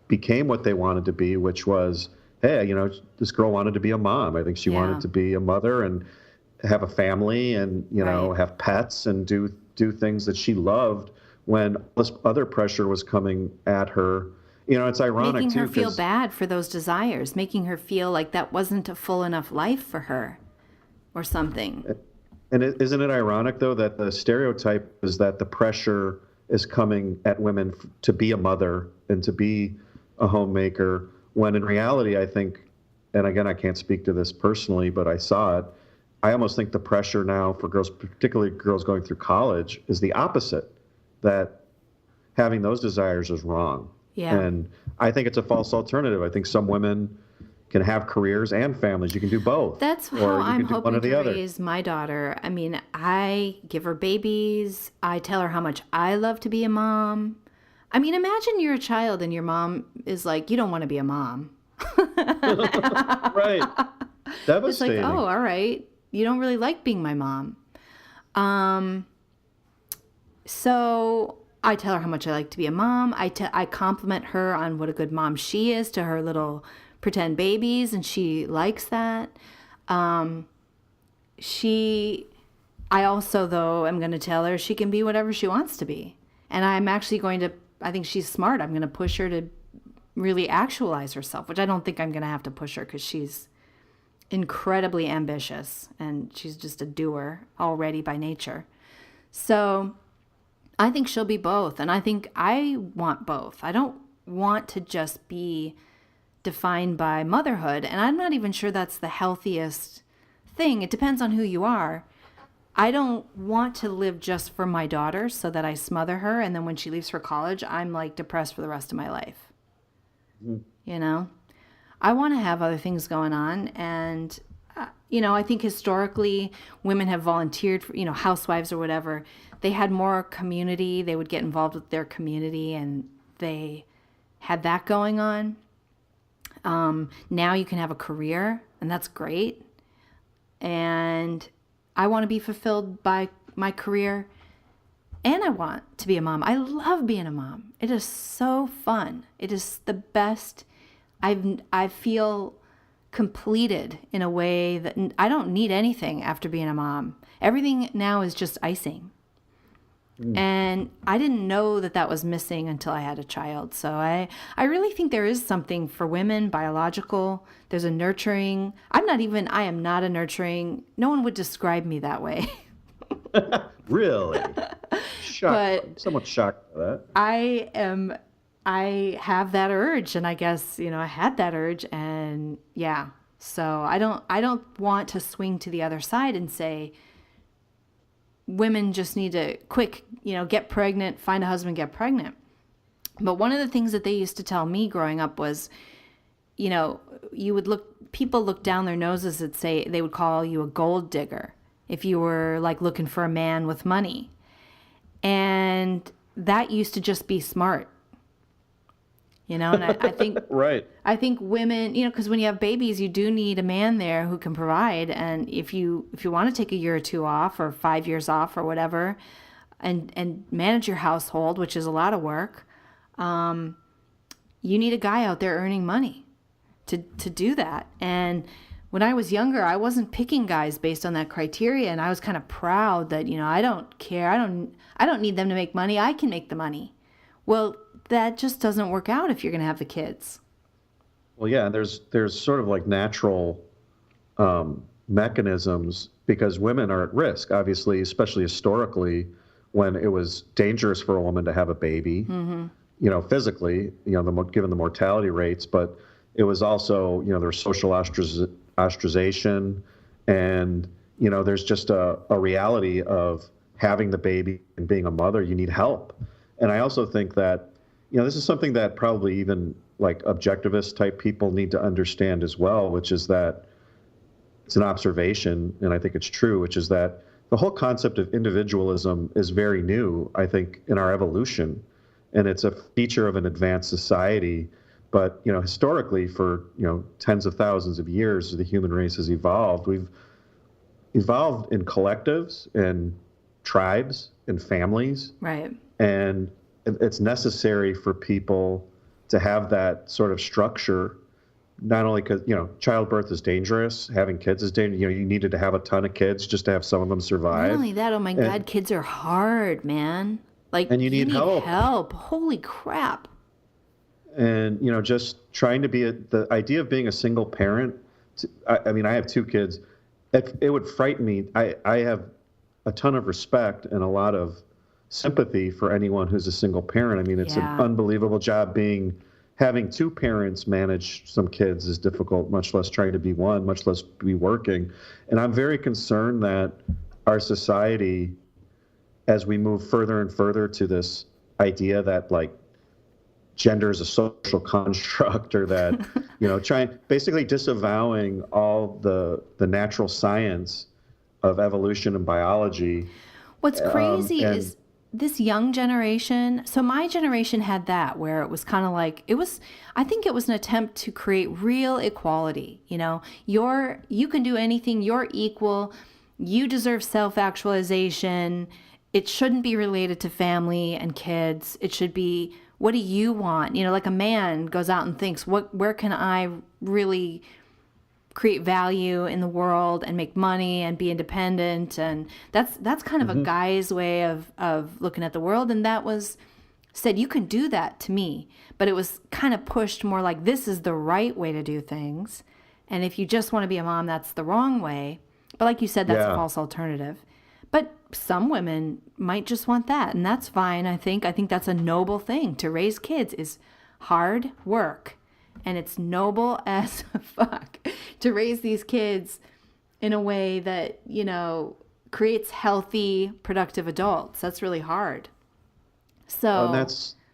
became what they wanted to be, which was, hey, this girl wanted to be a mom. I think she wanted to be a mother and have a family and, have pets and do things that she loved when this other pressure was coming at her. It's ironic, making too. Her feel bad for those desires, making her feel like that wasn't a full enough life for her or something. And isn't it ironic, though, that the stereotype is that the pressure is coming at women to be a mother and to be a homemaker, when in reality, I think, and again, I can't speak to this personally, but I saw it, I almost think the pressure now for girls, particularly girls going through college, is the opposite, that having those desires is wrong. Yeah. And I think it's a false alternative. I think some women can have careers and families. You can do both. That's how I'm hoping to raise my daughter. I mean, I give her babies. I tell her how much I love to be a mom. I mean, imagine you're a child and your mom is like, you don't want to be a mom. Right. Devastating. It's like, oh, all right. You don't really like being my mom. So I tell her how much I like to be a mom. I compliment her on what a good mom she is to her little pretend babies, and she likes that. I also, though, am going to tell her she can be whatever she wants to be. And I'm actually I think she's smart. I'm going to push her to really actualize herself, which I don't think I'm going to have to push her because she's incredibly ambitious and she's just a doer already by nature. So I think she'll be both. And I think I want both. I don't want to just be defined by motherhood. And I'm not even sure that's the healthiest thing. It depends on who you are. I don't want to live just for my daughter so that I smother her. And then when she leaves for college, I'm like depressed for the rest of my life. I want to have other things going on. And, I think historically women have volunteered for, housewives or whatever. They had more community. They would get involved with their community and they had that going on. Now you can have a career and that's great. And I want to be fulfilled by my career and I want to be a mom. I love being a mom. It is so fun. It is the best. I feel completed in a way that I don't need anything after being a mom. Everything now is just icing. And I didn't know that was missing until I had a child. So I really think there is something for women, biological. There's a nurturing. I am not a nurturing. No one would describe me that way. Really? Shocked. But I'm somewhat shocked by that. I have that urge, and I guess, I had that urge, and yeah. So I don't want to swing to the other side and say, women just need to get pregnant, find a husband, get pregnant. But one of the things that they used to tell me growing up was, people look down their noses and say, they would call you a gold digger if you were like looking for a man with money. And that used to just be smart. And I think right. I think women, because when you have babies, you do need a man there who can provide. And if you want to take a year or two off or 5 years off or whatever, and manage your household, which is a lot of work, you need a guy out there earning money to do that. And when I was younger, I wasn't picking guys based on that criteria, and I was kind of proud that I don't care. I don't need them to make money. I can make the money. Well, that just doesn't work out if you're going to have the kids. Well, yeah, there's sort of like natural mechanisms because women are at risk, obviously, especially historically, when it was dangerous for a woman to have a baby, physically, given the mortality rates, but it was also, there was social ostracization and, there's just a reality of having the baby and being a mother, you need help. And I also think that, this is something that probably even like objectivist type people need to understand as well, which is that it's an observation, and I think it's true, which is that the whole concept of individualism is very new, I think, in our evolution. And it's a feature of an advanced society. But, historically, for, tens of thousands of years, the human race has evolved. We've evolved in collectives and tribes and families. Right. And it's necessary for people to have that sort of structure, not only because, childbirth is dangerous, having kids is dangerous. You needed to have a ton of kids just to have some of them survive. Not only that, oh my God, kids are hard, man. Like, and you need help. Holy crap. And, just trying to be the idea of being a single parent. I mean, I have 2 kids. It would frighten me. I have a ton of respect and a lot of sympathy for anyone who's a single parent. I mean, it's an unbelievable job having 2 parents manage some kids is difficult, much less trying to be one, much less be working. And I'm very concerned that our society, as we move further and further to this idea that like gender is a social construct, or that, basically disavowing all the natural science of evolution and biology. What's crazy is this young generation. So my generation had that, where it was kind of like, I think it was an attempt to create real equality. You can do anything, you're equal, you deserve self-actualization. It shouldn't be related to family and kids. It should be, what do you want? Like a man goes out and thinks, where can I really create value in the world and make money and be independent? And that's kind of a guy's way of looking at the world. And that was said, you can do that to me. But it was kind of pushed more like, this is the right way to do things. And if you just want to be a mom, that's the wrong way. But like you said, that's a false alternative. But some women might just want that, and that's fine. I think that's a noble thing. To raise kids is hard work, and it's noble as fuck to raise these kids in a way that, creates healthy, productive adults. That's really hard. So and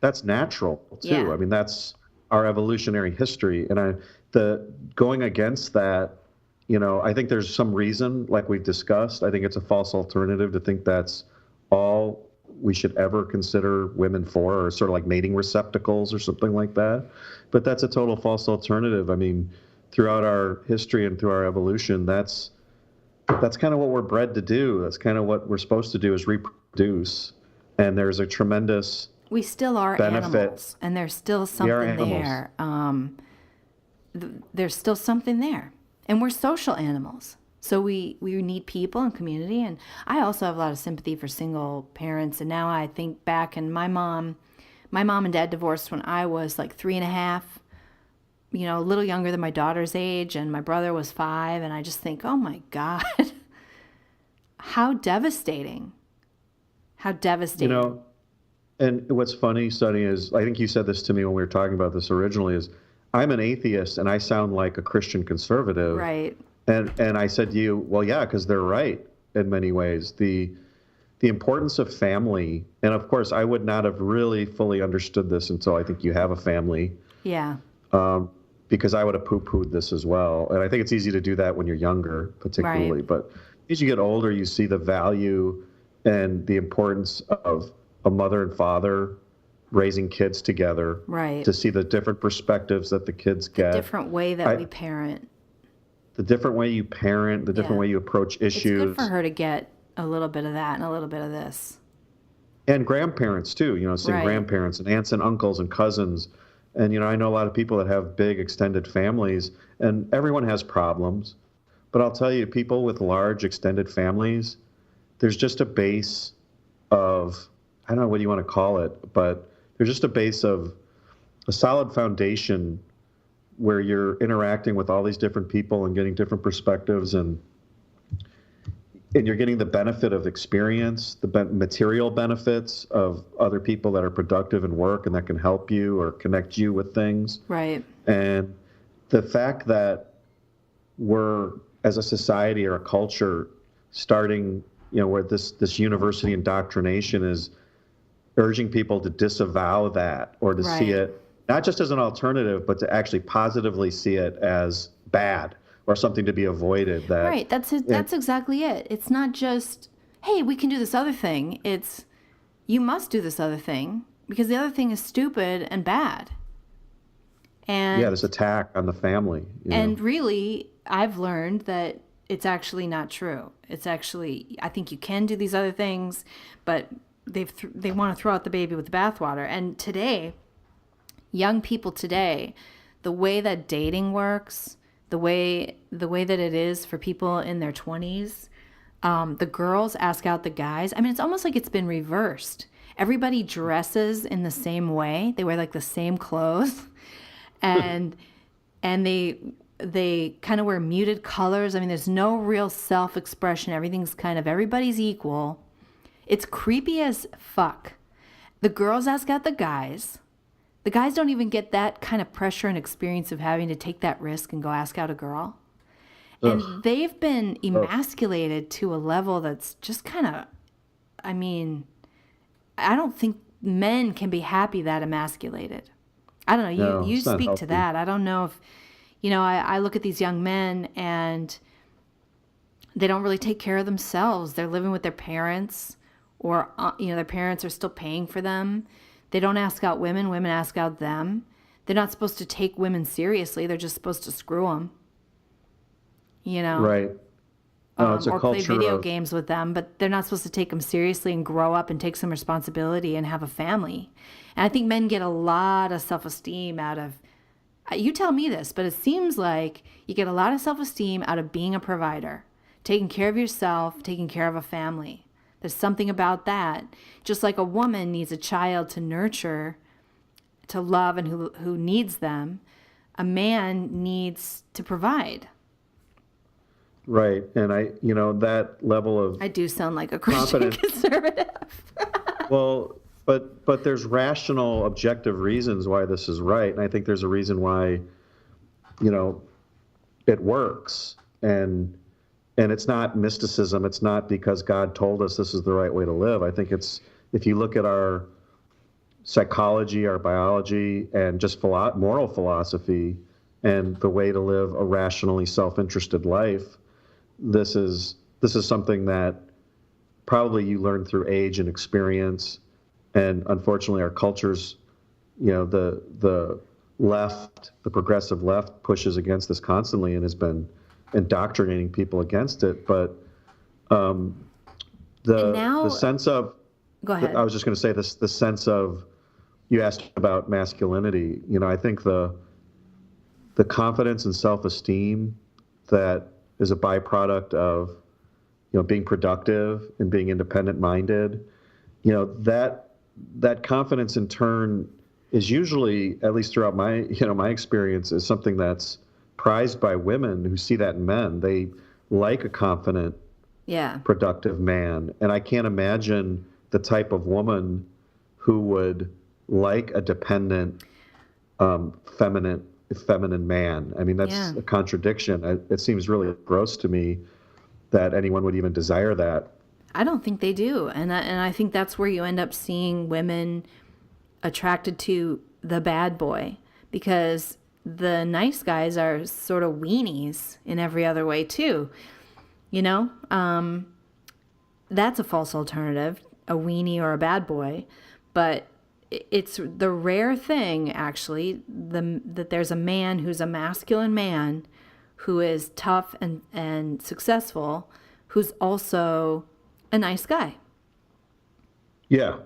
that's natural too. Yeah. I mean, that's our evolutionary history, and going against that. I think there's some reason, like we've discussed. I think it's a false alternative to think that's all we should ever consider women for, or sort of like mating receptacles or something like that. But that's a total false alternative. I mean, throughout our history and through our evolution, that's kind of what we're bred to do. That's kind of what we're supposed to do, is reproduce. And there's a tremendous we still are benefit. Animals, and there's still something there. There's still something there. And we're social animals. So we need people and community. And I also have a lot of sympathy for single parents. And now I think back, and my mom and dad divorced when I was like 3.5, a little younger than my daughter's age. And my brother was 5. And I just think, oh my God, how devastating. How devastating. And what's funny, Sonny, is I think you said this to me when we were talking about this originally, is I'm an atheist and I sound like a Christian conservative. Right. And I said to you, well, yeah, because they're right in many ways. The importance of family, and of course, I would not have really fully understood this until I think you have a family. Yeah. Because I would have poo-pooed this as well. And I think it's easy to do that when you're younger, particularly. Right. But as you get older, you see the value and the importance of a mother and father raising kids together, right? To see the different perspectives that the kids get, the different way that we parent, the different way you parent, the different way you approach issues. It's good for her to get a little bit of that and a little bit of this. And grandparents too, seeing grandparents and aunts and uncles and cousins. And, I know a lot of people that have big extended families, and everyone has problems. But I'll tell you, people with large extended families, there's just a base of, I don't know what you want to call it, but there's just a base of a solid foundation where you're interacting with all these different people and getting different perspectives, and you're getting the benefit of experience, the material benefits of other people that are productive in work and that can help you or connect you with things. Right. And the fact that we're, as a society or a culture, starting, where this university indoctrination is urging people to disavow that, or to see it not just as an alternative, but to actually positively see it as bad or something to be avoided. Right. That's exactly it. It's not just, hey, we can do this other thing. It's, you must do this other thing because the other thing is stupid and bad. And this attack on the family. And really, I've learned that it's actually not true. It's actually, I think you can do these other things, but they want to throw out the baby with the bathwater. And today, young people today, the way that dating works, the way that it is for people in their 20s, the girls ask out the guys. I mean, it's almost like it's been reversed. Everybody dresses in the same way. They wear like the same clothes, and they kind of wear muted colors. I mean, there's no real self-expression. Everything's kind of, everybody's equal. It's creepy as fuck. The girls ask out the guys. The guys don't even get that kind of pressure and experience of having to take that risk and go ask out a girl. And they've been emasculated to a level that's just kind of, I mean, I don't think men can be happy that emasculated. I don't know. No, you it's not speak to healthy. that. I don't know if, I look at these young men and they don't really take care of themselves. They're living with their parents, or, their parents are still paying for them. They don't ask out women. Women ask out them. They're not supposed to take women seriously. They're just supposed to screw them. Right. No, it's a or play culture video of, games with them, but they're not supposed to take them seriously and grow up and take some responsibility and have a family. And I think men get a lot of self-esteem out of, you tell me this, but it seems like you get a lot of self-esteem out of being a provider, taking care of yourself, taking care of a family. There's something about that. Just like a woman needs a child to nurture, to love, and who needs them, a man needs to provide. right. And that level of I do sound like a Christian conservative. well, but there's rational, objective reasons why this is right, and I think there's a reason why, it works, and it's not mysticism. It's not because God told us this is the right way to live. I think it's, if you look at our psychology, our biology, and just moral philosophy, and the way to live a rationally self-interested life, this is something that probably you learn through age and experience. And unfortunately, our culture's, the left, the progressive left, pushes against this constantly and has been indoctrinating people against it. But the sense of, go ahead. I was just going to say this, the sense of, you asked about masculinity. I think the confidence and self-esteem that is a byproduct of, being productive and being independent-minded, that confidence in turn is usually, at least throughout my, my experience, is something that's prized by women who see that in men. They like a confident, productive man. And I can't imagine the type of woman who would like a dependent, feminine man. I mean, that's a contradiction. It seems really gross to me that anyone would even desire that. I don't think they do. And I think that's where you end up seeing women attracted to the bad boy, because the nice guys are sort of weenies in every other way too. That's a false alternative, a weenie or a bad boy. But it's the rare thing, actually, that there's a man who's a masculine man who is tough and successful, who's also a nice guy. Yeah.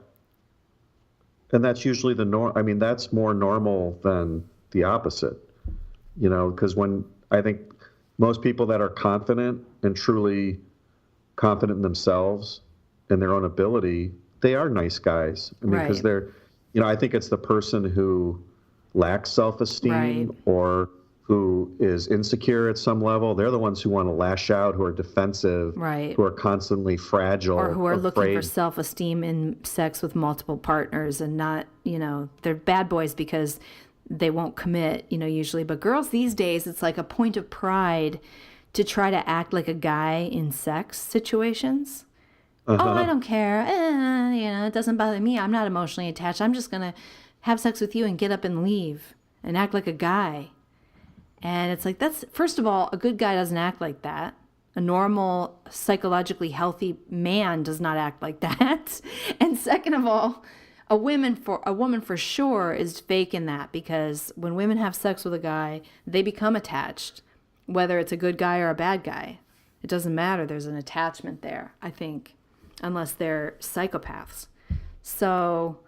And that's usually the norm. I mean, that's more normal than the opposite, because when I think most people that are confident and truly confident in themselves and their own ability, they are nice guys. I mean, because they're, I think it's the person who lacks self-esteem or who is insecure at some level. They're the ones who want to lash out, who are defensive, who are constantly fragile, or who are afraid. Looking for self-esteem in sex with multiple partners, and not, they're bad boys because they won't commit, usually. But girls these days, it's like a point of pride to try to act like a guy in sex situations. Oh, I don't care. It doesn't bother me. I'm not emotionally attached. I'm just going to have sex with you and get up and leave and act like a guy. And it's like, that's, first of all, a good guy doesn't act like that. A normal, psychologically healthy man does not act like that. And second of all, a woman for sure is faking that, because when women have sex with a guy, they become attached, whether it's a good guy or a bad guy. It doesn't matter. There's an attachment there, I think, unless they're psychopaths. So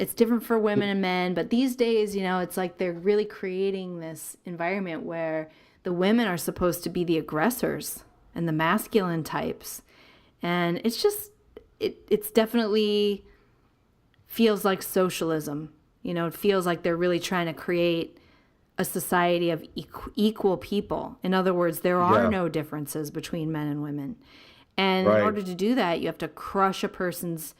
it's different for women and men. But these days, it's like they're really creating this environment where the women are supposed to be the aggressors and the masculine types. And it's just, it's definitely feels like socialism. It feels like they're really trying to create a society of equal people. In other words, there are no differences between men and women. And in order to do that, you have to crush a person's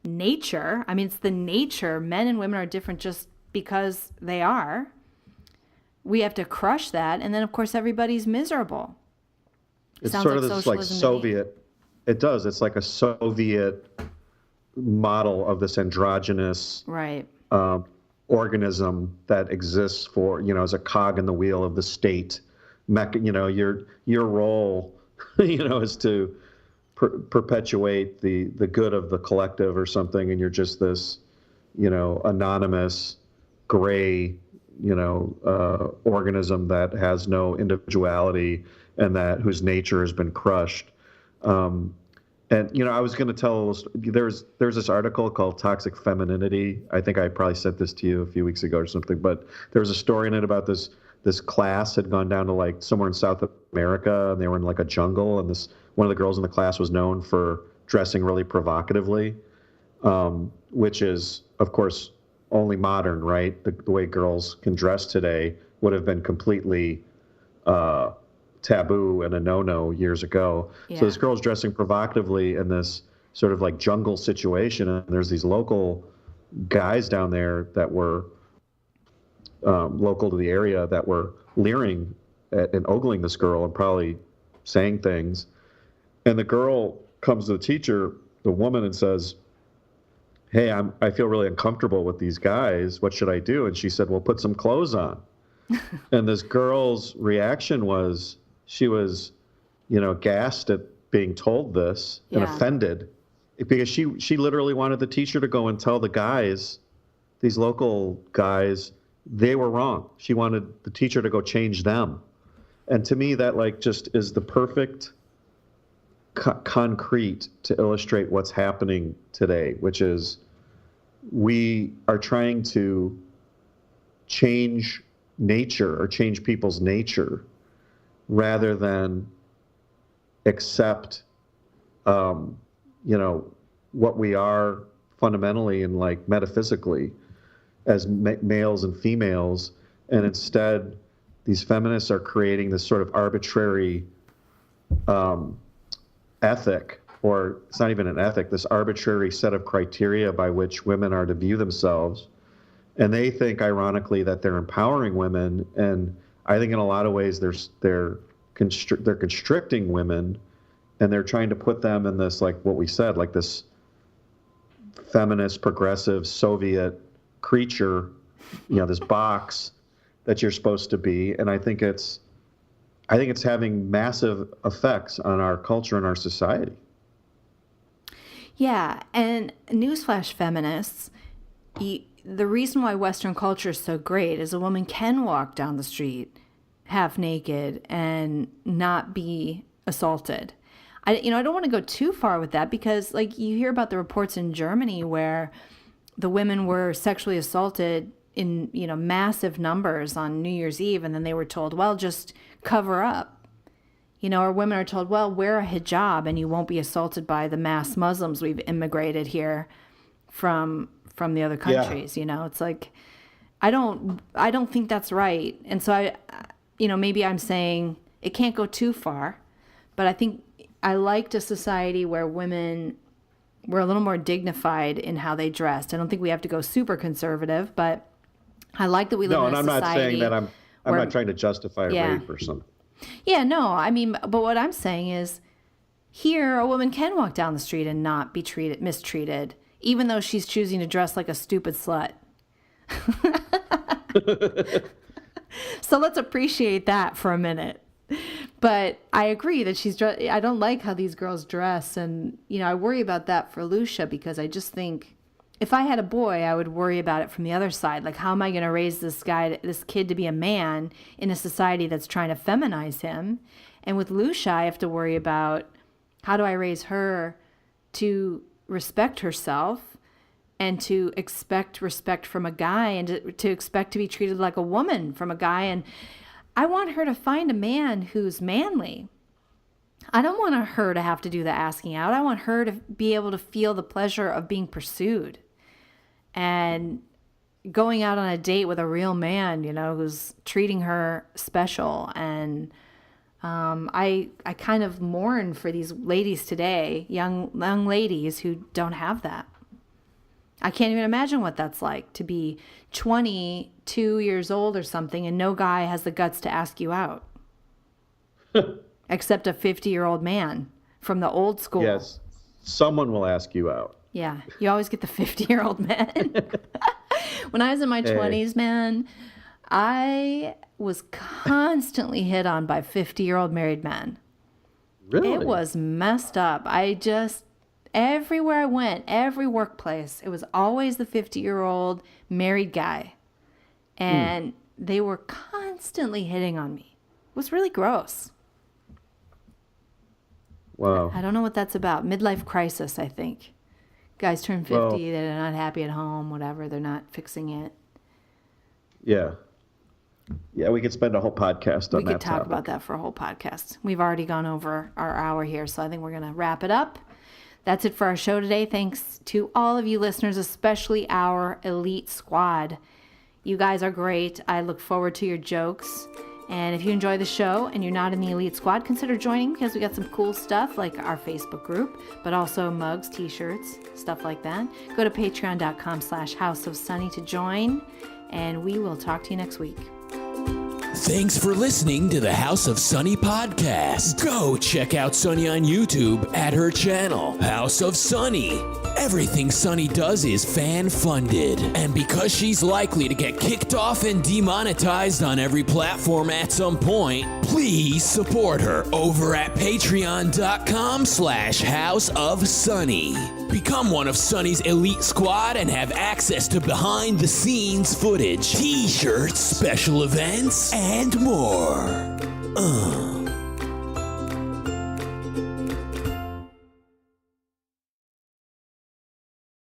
nature. I mean, it's the nature. Men and women are different just because they are. We have to crush that. And then, of course, everybody's miserable. It's sort of this like Soviet. It does. It's like a Soviet model of this androgynous organism that exists for, as a cog in the wheel of the state. Your role, is to perpetuate the good of the collective or something, and you're just this, anonymous, gray, organism that has no individuality and whose nature has been crushed. And, I was going to tell, there's this article called Toxic Femininity. I think I probably sent this to you a few weeks ago or something, but there was a story in it about this class had gone down to like somewhere in South America, and they were in like a jungle, and one of the girls in the class was known for dressing really provocatively, which is, of course, only modern, right? The way girls can dress today would have been completely taboo and a no-no years ago. Yeah. So this girl's dressing provocatively in this sort of like jungle situation, and there's these local guys down there that were local to the area that were leering and ogling this girl and probably saying things. And the girl comes to the teacher, the woman, and says, "Hey, I feel really uncomfortable with these guys. What should I do?" And she said, "Well, put some clothes on." And this girl's reaction was, she was, gassed at being told this and offended, because she literally wanted the teacher to go and tell the guys, these local guys, they were wrong. She wanted the teacher to go change them. And to me, that like just is the perfect concrete to illustrate what's happening today, which is we are trying to change nature or change people's nature rather than accept, what we are fundamentally and like metaphysically as males and females. And instead, these feminists are creating this sort of arbitrary ethic, or it's not even an ethic, this arbitrary set of criteria by which women are to view themselves. And they think, ironically, that they're empowering women. And I think in a lot of ways they're constricting women, and they're trying to put them in this, like what we said, like this feminist, progressive, Soviet creature, this box that you're supposed to be. And I think it's having massive effects on our culture and our society. Yeah, and newsflash, feminists, the reason why Western culture is so great is a woman can walk down the street half naked and not be assaulted. I don't want to go too far with that, because like you hear about the reports in Germany where the women were sexually assaulted in, massive numbers on New Year's Eve, and then they were told, well, just cover up. Or women are told, well, wear a hijab and you won't be assaulted by the mass Muslims we've immigrated here from the other countries. Yeah. It's like, I don't think that's right. And so maybe I'm saying it can't go too far, but I think I liked a society where women were a little more dignified in how they dressed. I don't think we have to go super conservative, but I like that we live in a society. No, and I'm not saying that I'm not trying to justify rape or something. Yeah, no, I mean, but what I'm saying is, here a woman can walk down the street and not be mistreated, even though she's choosing to dress like a stupid slut. So let's appreciate that for a minute. But I agree that I don't like how these girls dress, and I worry about that for Lucia, because I just think if I had a boy, I would worry about it from the other side. Like, how am I going to raise this kid to be a man in a society that's trying to feminize him? And with Lucia, I have to worry about how do I raise her to respect herself and to expect respect from a guy, and to expect to be treated like a woman from a guy. And I want her to find a man who's manly. I don't want her to have to do the asking out. I want her to be able to feel the pleasure of being pursued and going out on a date with a real man, who's treating her special. And I kind of mourn for these ladies today, young ladies who don't have that. I can't even imagine what that's like to be 22 years old or something and no guy has the guts to ask you out. Except a 50-year-old man from the old school. Yes, someone will ask you out. Yeah, you always get the 50-year-old men. When I was in my 20s, man, I was constantly hit on by 50-year-old married men. Really? It was messed up. Everywhere I went, every workplace, it was always the 50-year-old married guy. And they were constantly hitting on me. It was really gross. Wow. I don't know what that's about. Midlife crisis, I think. Guys turn 50, they're not happy at home, whatever. They're not fixing it. Yeah. Yeah, we could spend a whole podcast on that We could talk topic. about that for a whole podcast. We've already gone over our hour here, so I think we're going to wrap it up. That's it for our show today. Thanks to all of you listeners, especially our elite squad. You guys are great. I look forward to your jokes. And if you enjoy the show and you're not in the elite squad, consider joining, because we got some cool stuff like our Facebook group, but also mugs, t-shirts, stuff like that. Go to patreon.com/House of Sunny to join, and we will talk to you next week. Thanks for listening to the House of Sunny podcast. Go check out Sunny on YouTube at her channel, House of Sunny. Everything Sunny does is fan-funded, and because she's likely to get kicked off and demonetized on every platform at some point, please support her over at patreon.com/House of Sunny. Become one of Sunny's elite squad and have access to behind-the-scenes footage, t-shirts, special events, and more.